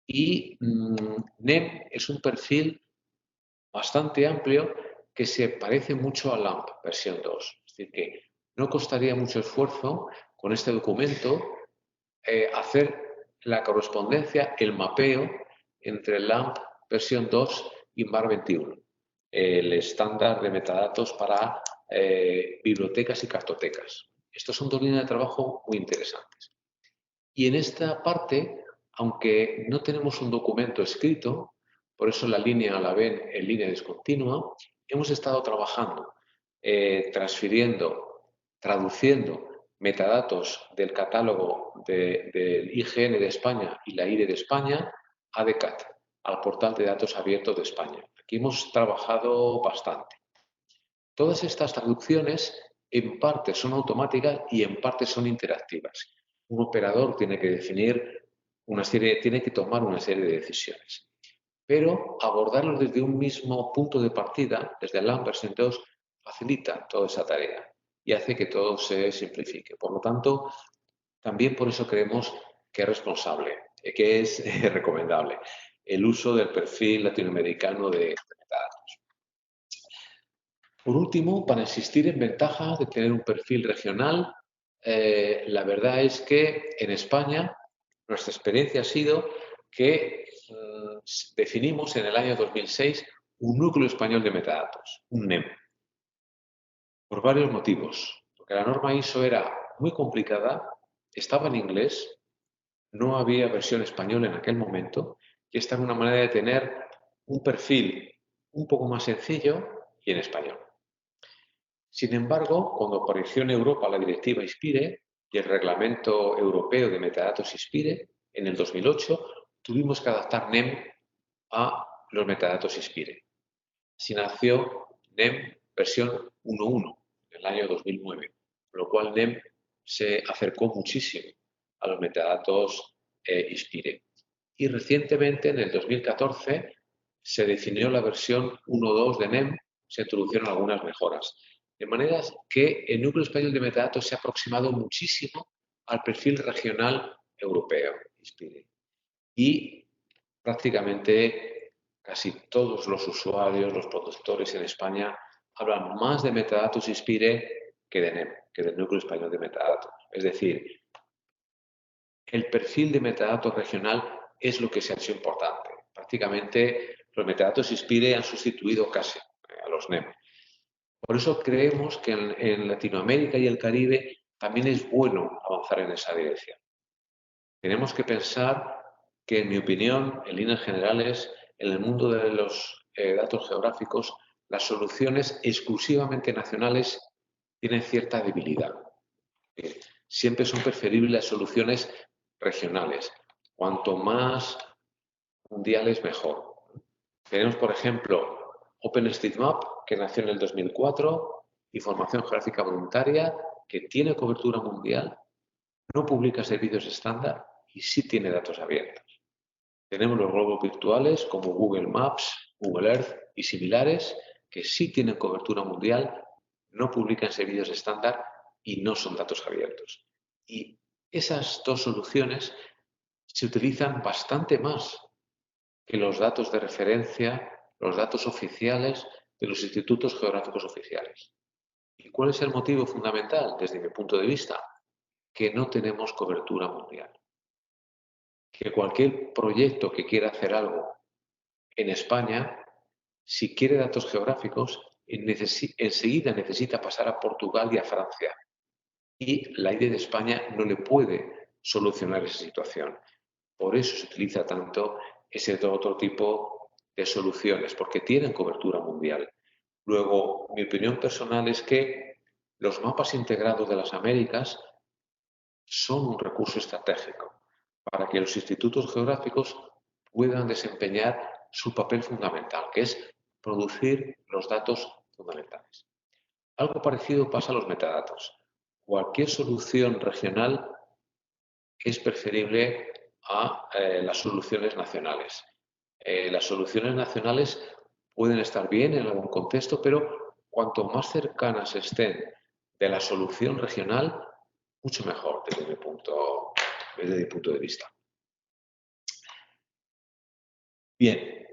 y NEM es un perfil bastante amplio que se parece mucho a LAMP versión 2. Es decir, que no costaría mucho esfuerzo con este documento hacer la correspondencia, el mapeo entre LAMP versión 2 y MAR 21, el estándar de metadatos para bibliotecas y cartotecas. Estos son dos líneas de trabajo muy interesantes. Y en esta parte, aunque no tenemos un documento escrito, por eso la línea la ven en línea discontinua, hemos estado trabajando, transfiriendo, traduciendo metadatos del catálogo del IGN de España y la IRE de España a DCAT, al portal de datos abiertos de España. Aquí hemos trabajado bastante. Todas estas traducciones en parte son automáticas y en parte son interactivas. Un operador tiene que tiene que tomar una serie de decisiones. Pero abordarlos desde un mismo punto de partida, desde el LAMP versión 2, facilita toda esa tarea y hace que todo se simplifique. Por lo tanto, también por eso creemos que es responsable, que es recomendable el uso del perfil latinoamericano de metadatos. Por último, para insistir en ventajas de tener un perfil regional, la verdad es que en España nuestra experiencia ha sido que definimos en el año 2006 un núcleo español de metadatos, un NEM, por varios motivos. Porque la norma ISO era muy complicada, estaba en inglés, no había versión española en aquel momento, y esta es una manera de tener un perfil un poco más sencillo y en español. Sin embargo, cuando apareció en Europa la directiva INSPIRE y el reglamento europeo de metadatos INSPIRE, en el 2008, tuvimos que adaptar NEM a los metadatos INSPIRE. Así nació NEM versión 1.1 en el año 2009, con lo cual NEM se acercó muchísimo a los metadatos INSPIRE. Y recientemente, en el 2014, se definió la versión 1.2 de NEM, se introdujeron algunas mejoras. De manera que el núcleo español de metadatos se ha aproximado muchísimo al perfil regional europeo, INSPIRE. Y prácticamente casi todos los usuarios, los productores en España, hablan más de metadatos INSPIRE que de NEM, que del núcleo español de metadatos. Es decir, el perfil de metadatos regional es lo que se ha hecho importante. Prácticamente los metadatos INSPIRE han sustituido casi a los NEM. Por eso creemos que en Latinoamérica y el Caribe también es bueno avanzar en esa dirección. Tenemos que pensar que, en mi opinión, en líneas generales, en el mundo de los datos geográficos, las soluciones exclusivamente nacionales tienen cierta debilidad. Siempre son preferibles las soluciones regionales. Cuanto más mundiales, mejor. Tenemos, por ejemplo, OpenStreetMap, que nació en el 2004, Información Geográfica Voluntaria, que tiene cobertura mundial, no publica servicios estándar y sí tiene datos abiertos. Tenemos los globos virtuales como Google Maps, Google Earth y similares, que sí tienen cobertura mundial, no publican servicios estándar y no son datos abiertos. Y esas dos soluciones se utilizan bastante más que los datos de referencia, los datos oficiales de los institutos geográficos oficiales. ¿Y cuál es el motivo fundamental desde mi punto de vista? Que no tenemos cobertura mundial. Que cualquier proyecto que quiera hacer algo en España, si quiere datos geográficos, enseguida necesita pasar a Portugal y a Francia. Y la IDE de España no le puede solucionar esa situación. Por eso se utiliza tanto ese otro tipo de soluciones, porque tienen cobertura mundial. Luego, mi opinión personal es que los mapas integrados de las Américas son un recurso estratégico para que los institutos geográficos puedan desempeñar su papel fundamental, que es producir los datos fundamentales. Algo parecido pasa a los metadatos. Cualquier solución regional es preferible a las soluciones nacionales. Las soluciones nacionales pueden estar bien en algún contexto, pero cuanto más cercanas estén de la solución regional, mucho mejor desde mi punto de vista. Bien,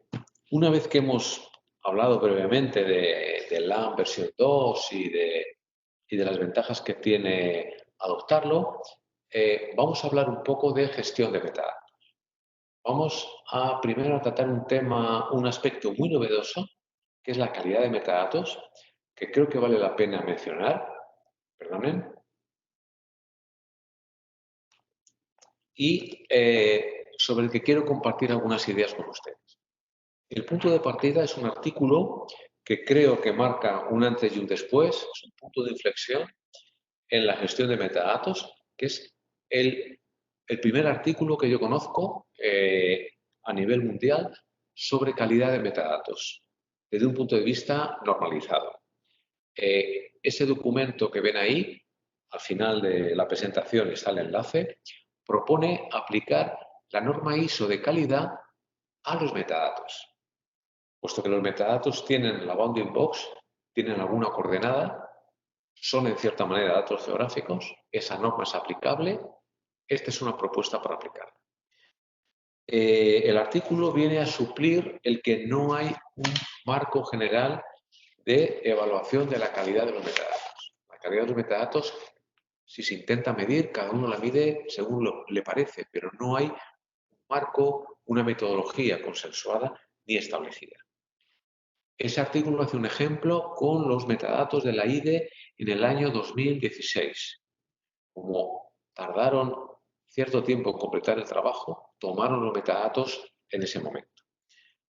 una vez que hemos hablado brevemente de LAMP versión 2 y de las ventajas que tiene adoptarlo, vamos a hablar un poco de gestión de metadatos. Vamos a primero tratar un aspecto muy novedoso, que es la calidad de metadatos, que creo que vale la pena mencionar. Perdonen. Y sobre el que quiero compartir algunas ideas con ustedes. El punto de partida es un artículo que creo que marca un antes y un después, es un punto de inflexión en la gestión de metadatos, que es el primer artículo que yo conozco a nivel mundial sobre calidad de metadatos, desde un punto de vista normalizado. Ese documento que ven ahí, al final de la presentación está el enlace, propone aplicar la norma ISO de calidad a los metadatos. Puesto que los metadatos tienen la bounding box, tienen alguna coordenada, son en cierta manera datos geográficos, esa norma es aplicable, esta es una propuesta para aplicar. El artículo viene a suplir el que no hay un marco general de evaluación de la calidad de los metadatos. La calidad de los metadatos, si se intenta medir, cada uno la mide según le parece, pero no hay un marco, una metodología consensuada ni establecida. Ese artículo hace un ejemplo con los metadatos de la IDE en el año 2016. Como tardaron cierto tiempo en completar el trabajo, tomaron los metadatos en ese momento.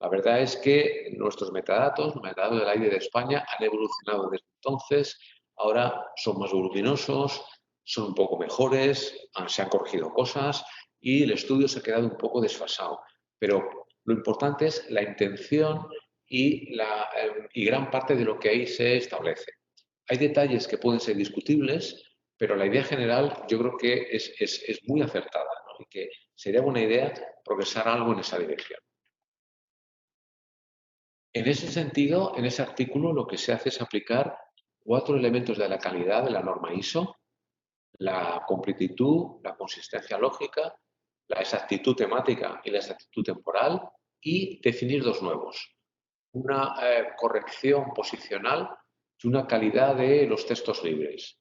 La verdad es que nuestros metadatos, los metadatos de la IDE de España, han evolucionado desde entonces. Ahora son más voluminosos, son un poco mejores, se han corregido cosas y el estudio se ha quedado un poco desfasado. Pero lo importante es la intención y gran parte de lo que ahí se establece. Hay detalles que pueden ser discutibles, pero la idea general yo creo que es muy acertada, ¿no? Y que sería buena idea progresar algo en esa dirección. En ese sentido, en ese artículo lo que se hace es aplicar 4 elementos de la calidad de la norma ISO: la completitud, la consistencia lógica, la exactitud temática y la exactitud temporal, y definir 2 nuevos: una corrección posicional y una calidad de los textos libres.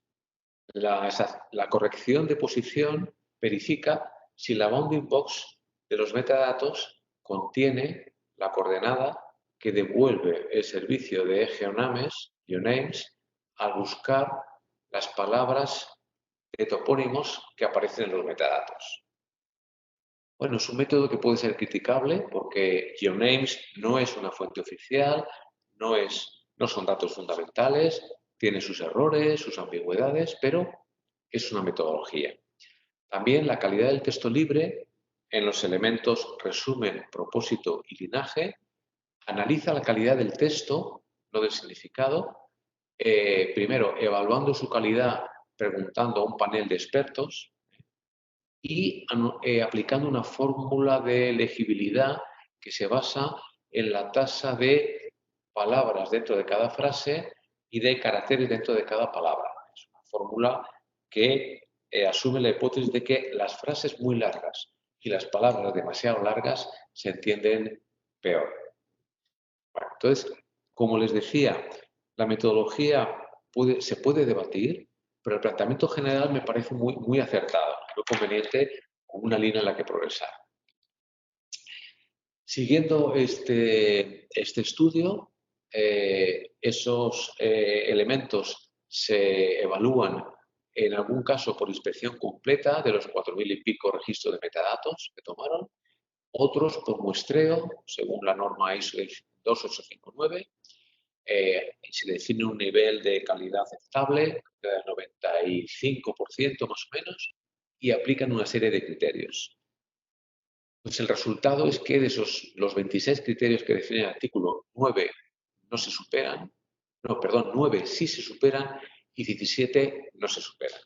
La corrección de posición verifica si la bounding box de los metadatos contiene la coordenada que devuelve el servicio de GeoNames al buscar las palabras de topónimos que aparecen en los metadatos. Bueno, es un método que puede ser criticable porque GeoNames no es una fuente oficial, no son datos fundamentales, tiene sus errores, sus ambigüedades, pero es una metodología. También la calidad del texto libre en los elementos resumen, propósito y linaje analiza la calidad del texto, no del significado, primero evaluando su calidad preguntando a un panel de expertos y aplicando una fórmula de legibilidad que se basa en la tasa de palabras dentro de cada frase y de caracteres dentro de cada palabra. Es una fórmula que asume la hipótesis de que las frases muy largas y las palabras demasiado largas se entienden peor. Bueno, entonces, como les decía, la metodología se puede debatir, pero el planteamiento general me parece muy acertado, muy conveniente, con una línea en la que progresar. Siguiendo este estudio, esos elementos se evalúan en algún caso por inspección completa de los 4.000 y pico registros de metadatos que tomaron, otros por muestreo, según la norma ISO 28859, se define un nivel de calidad aceptable del 95% más o menos y aplican una serie de criterios. Pues el resultado es que de los 26 criterios que define el artículo, 9 no se superan, no, perdón, 9 sí se superan y 17 no se superan.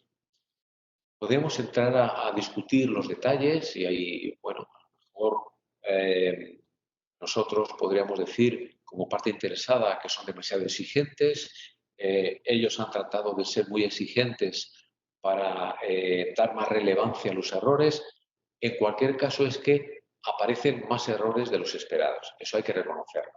Podemos entrar a discutir los detalles y ahí, bueno, a lo mejor nosotros podríamos decir, como parte interesada, que son demasiado exigentes. Ellos han tratado de ser muy exigentes para dar más relevancia a los errores. En cualquier caso es que aparecen más errores de los esperados. Eso hay que reconocerlo.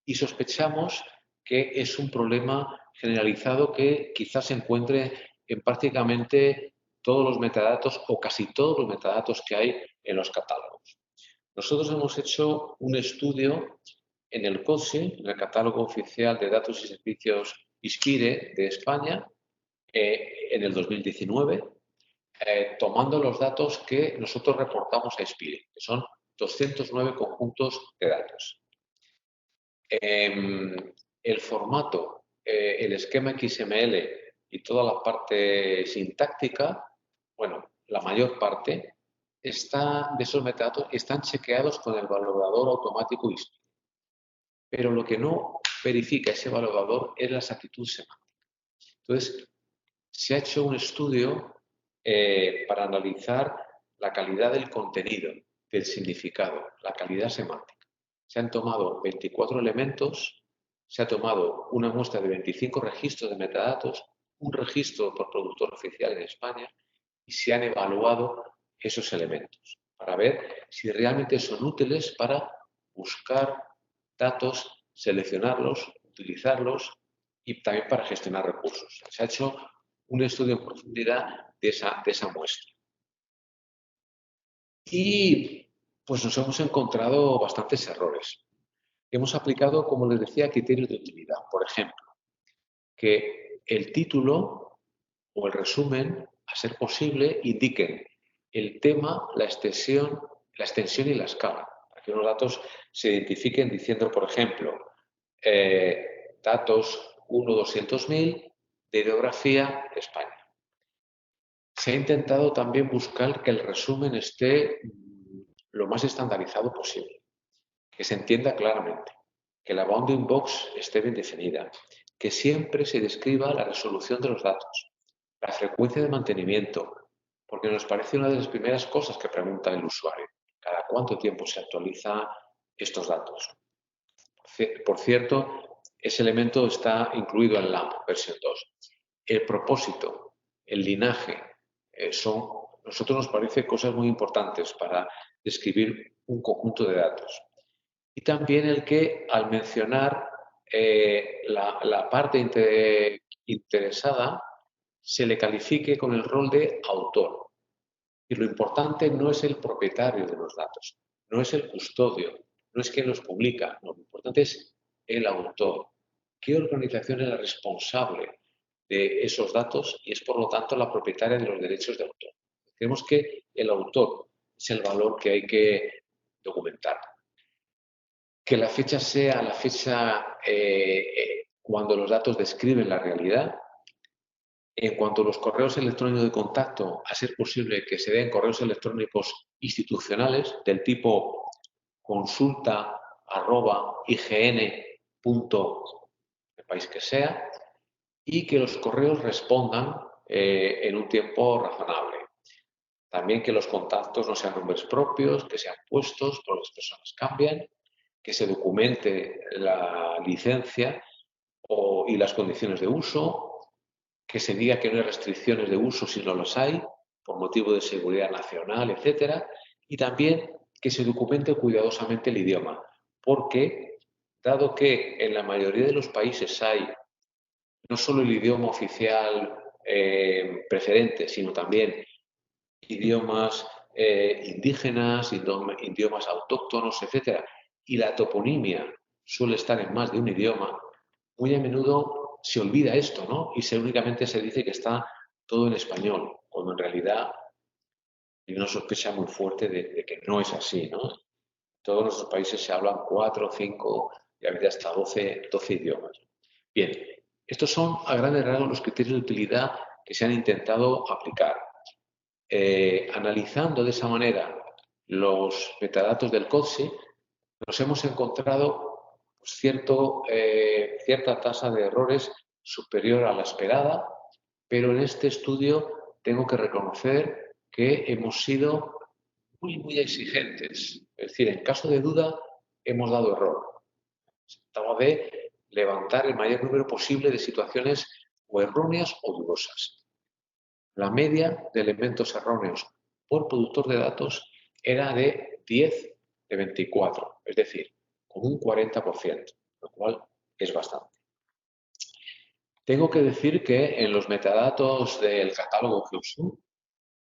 Y sospechamos que es un problema generalizado que quizás se encuentre en prácticamente todos los metadatos o casi todos los metadatos que hay en los catálogos. Nosotros hemos hecho un estudio en el COSE, en el Catálogo Oficial de Datos y Servicios ISPIRE de España, en el 2019, tomando los datos que nosotros reportamos a ISPIRE, que son 209 conjuntos de datos. El formato, el esquema XML y toda la parte sintáctica, bueno, la mayor parte de esos metadatos están chequeados con el valorador automático ISPIRE. Pero lo que no verifica ese valorador es la exactitud semántica. Entonces, se ha hecho un estudio para analizar la calidad del contenido, del significado, la calidad semántica. Se han tomado 24 elementos, se ha tomado una muestra de 25 registros de metadatos, un registro por productor oficial en España, y se han evaluado esos elementos para ver si realmente son útiles para buscar datos, seleccionarlos, utilizarlos y también para gestionar recursos. Se ha hecho un estudio en profundidad de esa muestra. Y pues nos hemos encontrado bastantes errores. Hemos aplicado, como les decía, criterios de utilidad. Por ejemplo, que el título o el resumen, a ser posible, indiquen el tema, la extensión y la escala. Para que los datos se identifiquen diciendo, por ejemplo, datos 1-200.000 de hidrografía España. Se ha intentado también buscar que el resumen esté lo más estandarizado posible, que se entienda claramente, que la bounding box esté bien definida, que siempre se describa la resolución de los datos, la frecuencia de mantenimiento, porque nos parece una de las primeras cosas que pregunta el usuario. ¿Cada cuánto tiempo se actualizan estos datos? Por cierto, ese elemento está incluido en LAMP versión 2. El propósito, el linaje, nosotros nos parece cosas muy importantes para describir un conjunto de datos. Y también el que al mencionar la parte interesada se le califique con el rol de autor. Y lo importante no es el propietario de los datos, no es el custodio, no es quien los publica, no, lo importante es el autor. ¿Qué organización es la responsable de esos datos y es por lo tanto la propietaria de los derechos de autor? Creemos que el autor es el valor que hay que documentar. Que la fecha sea la fecha cuando los datos describen la realidad. En cuanto a los correos electrónicos de contacto, a ser posible que se den correos electrónicos institucionales del tipo consulta@ign. el país que sea, y que los correos respondan en un tiempo razonable. También que los contactos no sean nombres propios, que sean puestos, porque las personas cambian, que se documente la licencia y las condiciones de uso, que se diga que no hay restricciones de uso si no los hay, por motivo de seguridad nacional, etc. Y también que se documente cuidadosamente el idioma, porque dado que en la mayoría de los países hay no solo el idioma oficial preferente, sino también idiomas indígenas, idiomas autóctonos, etcétera, y la toponimia suele estar en más de un idioma, muy a menudo se olvida esto, ¿no? Y únicamente se dice que está todo en español, cuando en realidad hay una sospecha muy fuerte de que no es así, ¿no? En todos nuestros países se hablan 4, 5 y a veces hasta 12 idiomas. Bien, estos son a grandes rasgos los criterios de utilidad que se han intentado aplicar. Analizando de esa manera los metadatos del CODSI, nos hemos encontrado pues, cierta tasa de errores superior a la esperada, pero en este estudio tengo que reconocer que hemos sido muy exigentes. Es decir, en caso de duda, hemos dado error. Tratamos de levantar el mayor número posible de situaciones o erróneas o dudosas. La media de elementos erróneos por productor de datos era de 10 de 24, es decir, con un 40%, lo cual es bastante. Tengo que decir que en los metadatos del catálogo GeoSUM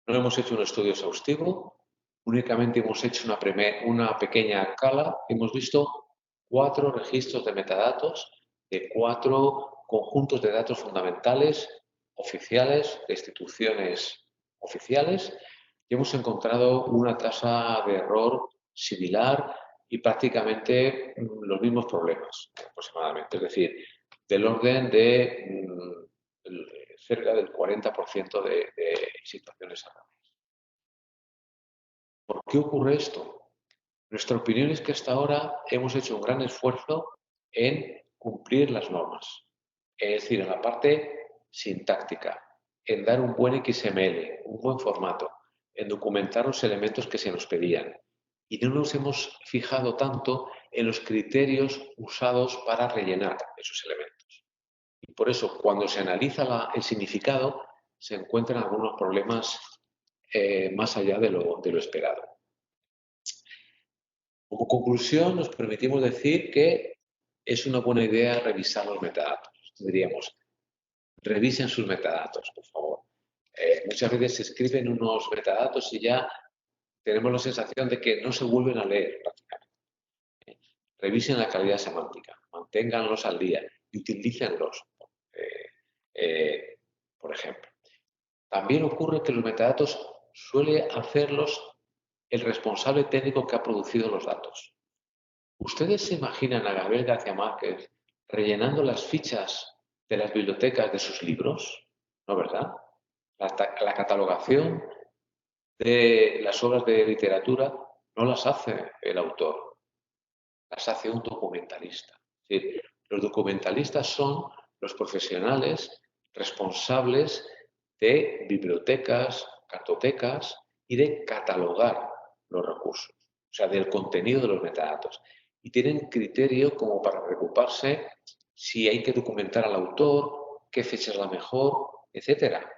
no hemos hecho un estudio exhaustivo, únicamente hemos hecho una pequeña escala, hemos visto 4 registros de metadatos de 4 conjuntos de datos fundamentales oficiales de instituciones oficiales y hemos encontrado una tasa de error similar y prácticamente los mismos problemas aproximadamente, es decir, del orden de cerca del 40% de situaciones erróneas. ¿Por qué ocurre esto? Nuestra opinión es que hasta ahora hemos hecho un gran esfuerzo en cumplir las normas, es decir, en la parte sintáctica, en dar un buen XML, un buen formato, en documentar los elementos que se nos pedían. Y no nos hemos fijado tanto en los criterios usados para rellenar esos elementos. Y por eso, cuando se analiza el significado, se encuentran algunos problemas más allá de lo esperado. Como conclusión, nos permitimos decir que es una buena idea revisar los metadatos. Diríamos, revisen sus metadatos, por favor. Muchas veces se escriben unos metadatos y ya tenemos la sensación de que no se vuelven a leer prácticamente. Revisen la calidad semántica, manténganlos al día y utilícenlos, por ejemplo. También ocurre que los metadatos suele hacerlos el responsable técnico que ha producido los datos. ¿Ustedes se imaginan a Gabriel García Márquez rellenando las fichas de las bibliotecas de sus libros? ¿No, verdad? La catalogación de las obras de literatura no las hace el autor, las hace un documentalista. Es decir, los documentalistas son los profesionales responsables de bibliotecas, cartotecas y de catalogar los recursos, o sea, del contenido de los metadatos. Y tienen criterio como para preocuparse si hay que documentar al autor, qué fecha es la mejor, etcétera.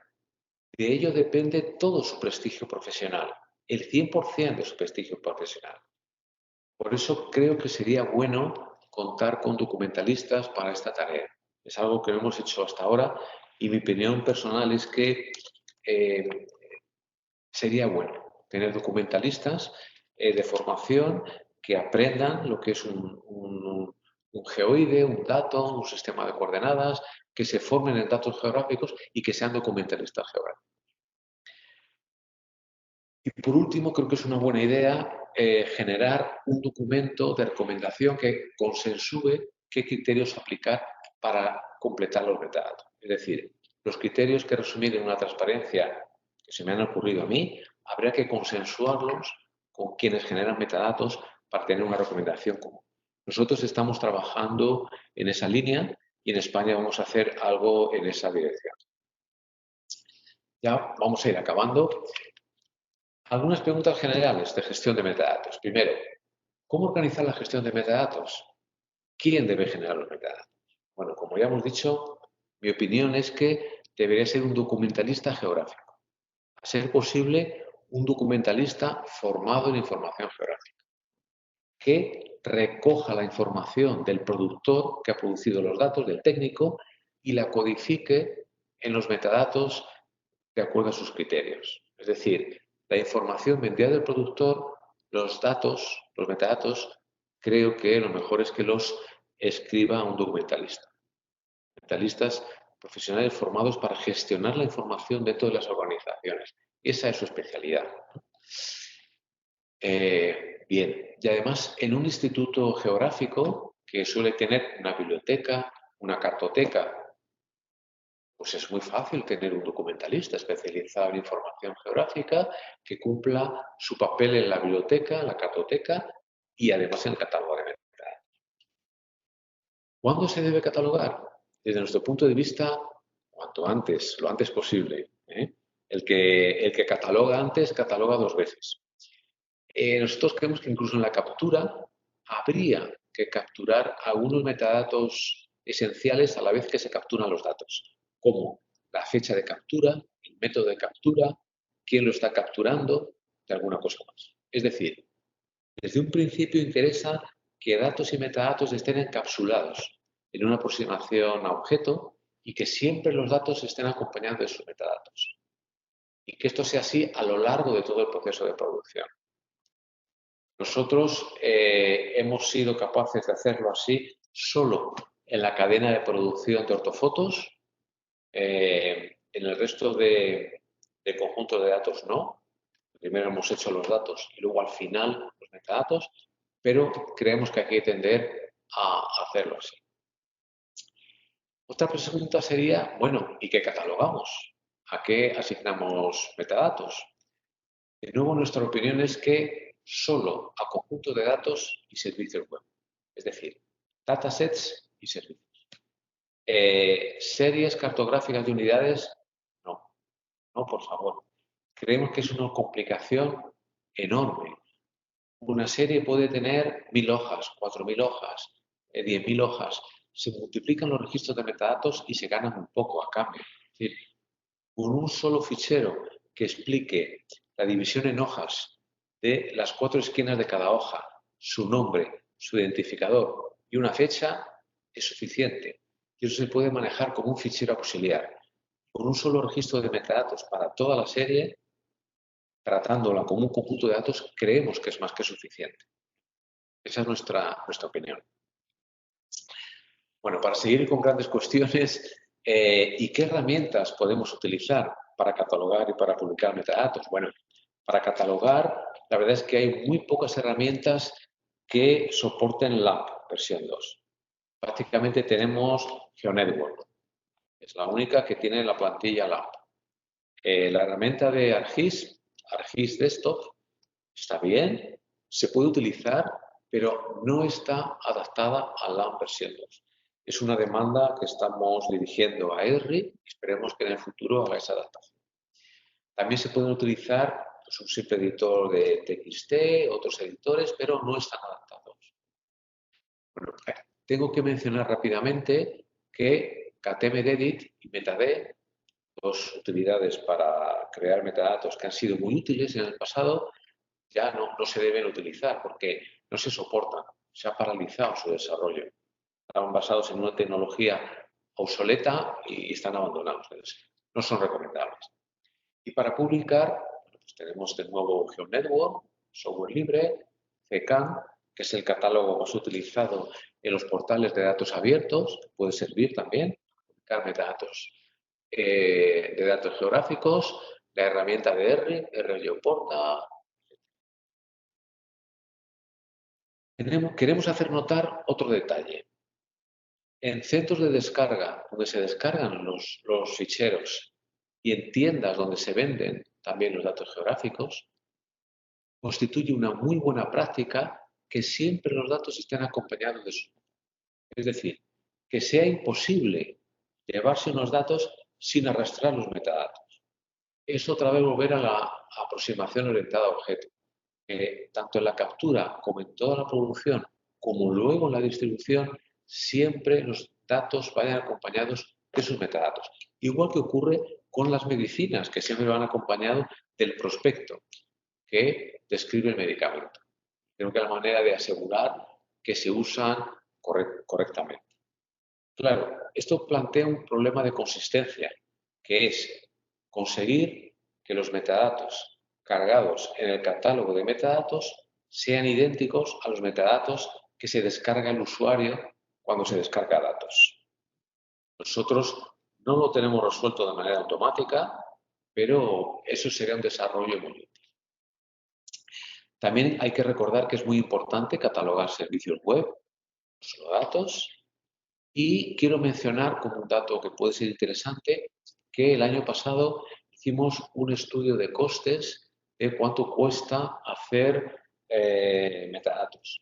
De ello depende todo su prestigio profesional, el 100% de su prestigio profesional. Por eso creo que sería bueno contar con documentalistas para esta tarea. Es algo que no hemos hecho hasta ahora y mi opinión personal es que sería bueno tener documentalistas de formación que aprendan lo que es un geoide, un dato, un sistema de coordenadas, que se formen en datos geográficos y que sean documentalistas geográficos. Y por último, creo que es una buena idea generar un documento de recomendación que consensúe qué criterios aplicar para completar los metadatos. Es decir, los criterios que resumir en una transparencia que se me han ocurrido a mí, habría que consensuarlos con quienes generan metadatos para tener una recomendación común. Nosotros estamos trabajando en esa línea y en España vamos a hacer algo en esa dirección. Ya vamos a ir acabando. Algunas preguntas generales de gestión de metadatos. Primero, ¿cómo organizar la gestión de metadatos? ¿Quién debe generar los metadatos? Bueno, como ya hemos dicho, mi opinión es que debería ser un documentalista geográfico. A ser posible, un documentalista formado en información geográfica, que recoja la información del productor que ha producido los datos, del técnico, y la codifique en los metadatos de acuerdo a sus criterios. Es decir, la información vendida del productor, los datos, los metadatos, creo que lo mejor es que los escriba un documentalista. Documentalistas profesionales formados para gestionar la información dentro de las organizaciones. Esa es su especialidad. Bien, y además en un instituto geográfico que suele tener una biblioteca, una cartoteca, pues es muy fácil tener un documentalista especializado en información geográfica que cumpla su papel en la biblioteca, en la cartoteca y además en el catálogo de metadatos. ¿Cuándo se debe catalogar? Desde nuestro punto de vista, cuanto antes, lo antes posible. El que cataloga antes, cataloga dos veces. Nosotros creemos que incluso en la captura habría que capturar algunos metadatos esenciales a la vez que se capturan los datos, como la fecha de captura, el método de captura, quién lo está capturando y alguna cosa más. Es decir, desde un principio interesa que datos y metadatos estén encapsulados en una aproximación a objeto y que siempre los datos estén acompañados de sus metadatos. Y que esto sea así a lo largo de todo el proceso de producción. Nosotros hemos sido capaces de hacerlo así solo en la cadena de producción de ortofotos. En el resto de conjuntos de datos no. Primero hemos hecho los datos y luego al final los metadatos, pero creemos que hay que tender a hacerlo así. Otra pregunta sería, bueno, ¿y qué catalogamos? ¿A qué asignamos metadatos? De nuevo, nuestra opinión es que solo a conjuntos de datos y servicios web. Es decir, datasets y servicios. Series cartográficas de unidades, no. No, por favor. Creemos que es una complicación enorme. Una serie puede tener 1000 hojas, 4000 hojas, 10.000 hojas. Se multiplican los registros de metadatos y se ganan un poco a cambio. Es decir, con un solo fichero que explique la división en hojas de las 4 esquinas de cada hoja, su nombre, su identificador y una fecha, es suficiente. Y eso se puede manejar como un fichero auxiliar. Con un solo registro de metadatos para toda la serie, tratándola como un conjunto de datos, creemos que es más que suficiente. Esa es nuestra opinión. Bueno, para seguir con grandes cuestiones, ¿y qué herramientas podemos utilizar para catalogar y para publicar metadatos? Bueno, para catalogar, la verdad es que hay muy pocas herramientas que soporten LAMP versión 2. Prácticamente tenemos GeoNetwork. Es la única que tiene la plantilla LAMP. La herramienta de ArcGIS Desktop, está bien, se puede utilizar, pero no está adaptada a LAMP versión 2. Es una demanda que estamos dirigiendo a Esri y esperemos que en el futuro haga esa adaptación. También se pueden utilizar pues, un simple editor de TXT, otros editores, pero no están adaptados. Bueno, tengo que mencionar rápidamente que KTMedEdit y MetaD, dos utilidades para crear metadatos que han sido muy útiles en el pasado, ya no se deben utilizar porque no se soportan, se ha paralizado su desarrollo. Estaban basados en una tecnología obsoleta y están abandonados. No son recomendables. Y para publicar, pues tenemos de nuevo GeoNetwork, software libre, CECAN, que es el catálogo más utilizado en los portales de datos abiertos, puede servir también para publicar metadatos de datos geográficos, la herramienta de RGeoporta. Queremos hacer notar otro detalle. En centros de descarga, donde se descargan los ficheros y en tiendas donde se venden también los datos geográficos, constituye una muy buena práctica que siempre los datos estén acompañados de su. Es decir, que sea imposible llevarse unos datos sin arrastrar los metadatos. Es otra vez volver a la aproximación orientada a objeto. Tanto en la captura como en toda la producción, como luego en la distribución, siempre los datos vayan acompañados de sus metadatos. Igual que ocurre con las medicinas, que siempre van acompañados del prospecto que describe el medicamento. Creo que es la manera de asegurar que se usan correctamente. Claro, esto plantea un problema de consistencia, que es conseguir que los metadatos cargados en el catálogo de metadatos sean idénticos a los metadatos que se descarga el usuario cuando se descarga datos. Nosotros no lo tenemos resuelto de manera automática, pero eso sería un desarrollo muy útil. También hay que recordar que es muy importante catalogar servicios web, no solo datos, y quiero mencionar como un dato que puede ser interesante que el año pasado hicimos un estudio de costes de cuánto cuesta hacer metadatos.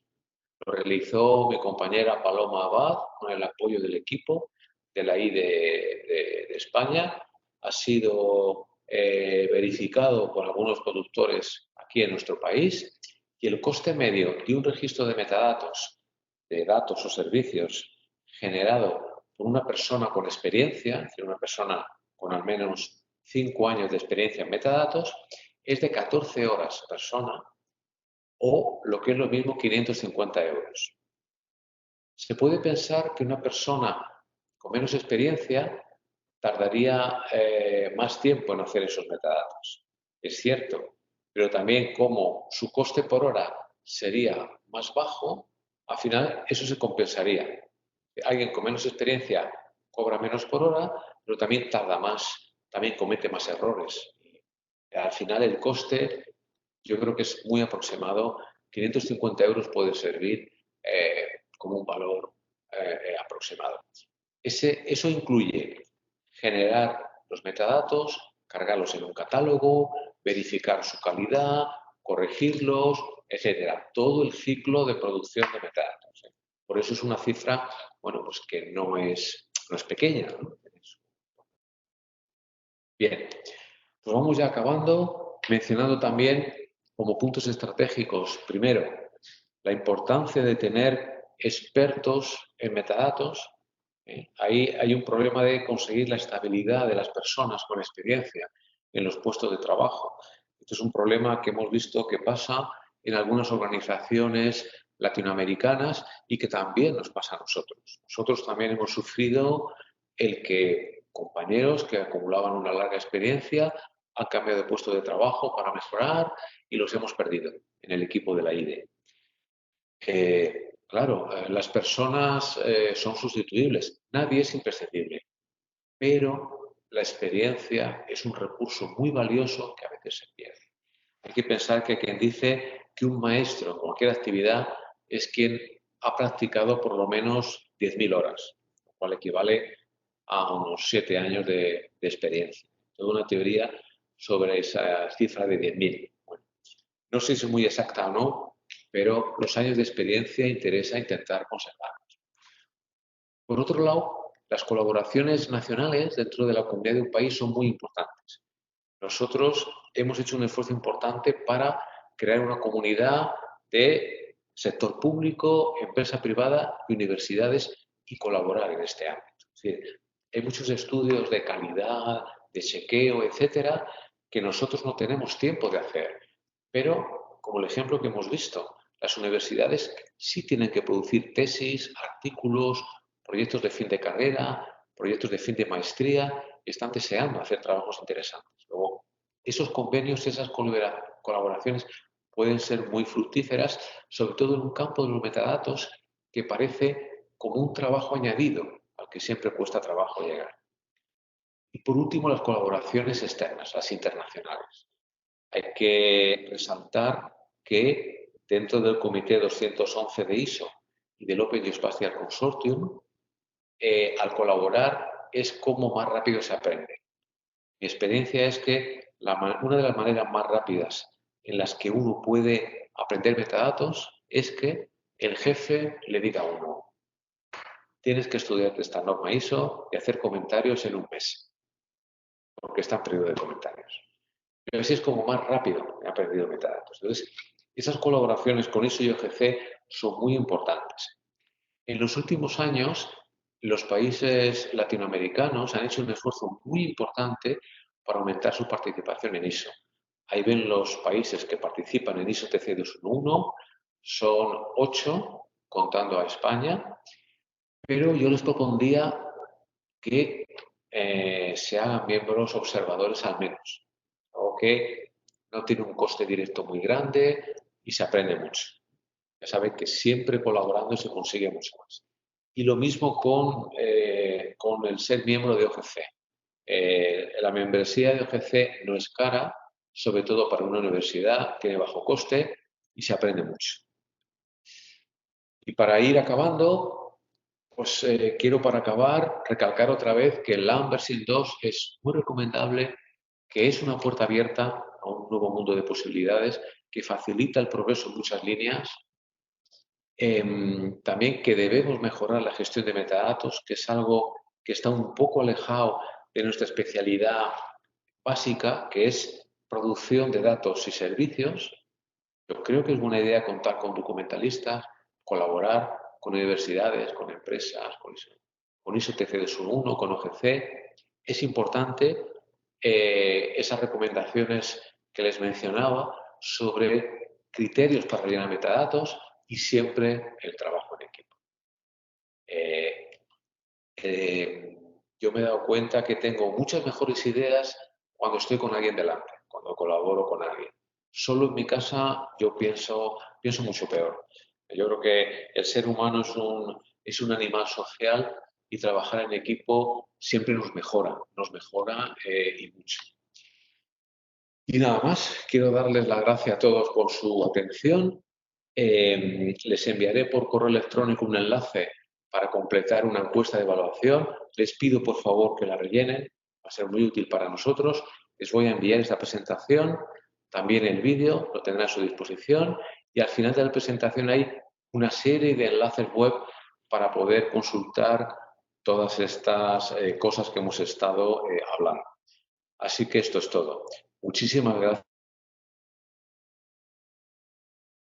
Lo realizó mi compañera Paloma Abad con el apoyo del equipo de la I de España. Ha sido verificado por algunos productores aquí en nuestro país y el coste medio de un registro de metadatos, de datos o servicios generado por una persona con experiencia, es decir, una persona con al menos 5 años de experiencia en metadatos, es de 14 horas persona o, lo que es lo mismo, 550 euros. Se puede pensar que una persona con menos experiencia tardaría más tiempo en hacer esos metadatos. Es cierto, pero también como su coste por hora sería más bajo, al final eso se compensaría. Alguien con menos experiencia cobra menos por hora, pero también tarda más, también comete más errores. Al final el coste yo creo que es muy aproximado. 550 euros puede servir como un valor aproximado. Eso incluye generar los metadatos, cargarlos en un catálogo, verificar su calidad, corregirlos, etcétera. Todo el ciclo de producción de metadatos. Por eso es una cifra, bueno, pues que no es pequeña, ¿no? Bien, pues vamos ya acabando, mencionando también como puntos estratégicos, primero, la importancia de tener expertos en metadatos. Ahí hay un problema de conseguir la estabilidad de las personas con experiencia en los puestos de trabajo. Esto es un problema que hemos visto que pasa en algunas organizaciones latinoamericanas y que también nos pasa a nosotros. Nosotros también hemos sufrido el que compañeros que acumulaban una larga experiencia han cambiado de puesto de trabajo para mejorar y los hemos perdido en el equipo de la IDE. Claro, las personas son sustituibles, nadie es imprescindible, pero la experiencia es un recurso muy valioso que a veces se pierde. Hay que pensar que quien dice que un maestro en cualquier actividad es quien ha practicado por lo menos 10.000 horas, lo cual equivale a unos 7 años de experiencia. Toda una teoría sobre esa cifra de 10.000. Bueno, no sé si es muy exacta o no, pero los años de experiencia interesa intentar conservarlos. Por otro lado, las colaboraciones nacionales dentro de la comunidad de un país son muy importantes. Nosotros hemos hecho un esfuerzo importante para crear una comunidad de sector público, empresa privada y universidades y colaborar en este ámbito. Es decir, hay muchos estudios de calidad, de chequeo, etcétera, que nosotros no tenemos tiempo de hacer. Pero, como el ejemplo que hemos visto, las universidades sí tienen que producir tesis, artículos, proyectos de fin de carrera, proyectos de fin de maestría, y están deseando hacer trabajos interesantes. Luego, esos convenios, esas colaboraciones pueden ser muy fructíferas, sobre todo en un campo de los metadatos que parece como un trabajo añadido al que siempre cuesta trabajo llegar. Y por último, las colaboraciones externas, las internacionales. Hay que resaltar que dentro del Comité 211 de ISO y del Open Geospatial Consortium, al colaborar es como más rápido se aprende. Mi experiencia es que una de las maneras más rápidas en las que uno puede aprender metadatos es que el jefe le diga a uno, tienes que estudiar esta norma ISO y hacer comentarios en un mes, porque está en periodo de comentarios. Pero así es como más rápido he aprendido metadatos. Entonces, esas colaboraciones con ISO y OGC son muy importantes. En los últimos años, los países latinoamericanos han hecho un esfuerzo muy importante para aumentar su participación en ISO. Ahí ven los países que participan en ISO TC 211, son 8, contando a España, pero yo les propondría que se hagan miembros observadores al menos, algo que no tiene un coste directo muy grande y se aprende mucho. Ya saben que siempre colaborando se consigue mucho más. Y lo mismo con el ser miembro de OGC. La membresía de OGC no es cara, sobre todo para una universidad, tiene bajo coste y se aprende mucho. Y para ir acabando, pues quiero para acabar recalcar otra vez que el LAM versión 2 es muy recomendable, que es una puerta abierta a un nuevo mundo de posibilidades, que facilita el progreso en muchas líneas. También que debemos mejorar la gestión de metadatos, que es algo que está un poco alejado de nuestra especialidad básica, que es producción de datos y servicios. Yo creo que es buena idea contar con documentalistas, colaborar con universidades, con empresas, con ISO-TC 211, con OGC. Es importante esas recomendaciones que les mencionaba sobre criterios para rellenar metadatos y siempre el trabajo en equipo. Yo me he dado cuenta que tengo muchas mejores ideas cuando estoy con alguien delante, cuando colaboro con alguien. Solo en mi casa yo pienso mucho peor. Yo creo que el ser humano es un animal social y trabajar en equipo siempre nos mejora y mucho. Y nada más, quiero darles las gracias a todos por su atención. Les enviaré por correo electrónico un enlace para completar una encuesta de evaluación. Les pido por favor que la rellenen, va a ser muy útil para nosotros. Les voy a enviar esta presentación, también el vídeo, lo tendrán a su disposición y al final de la presentación hay una serie de enlaces web para poder consultar todas estas cosas que hemos estado hablando. Así que esto es todo. Muchísimas gracias.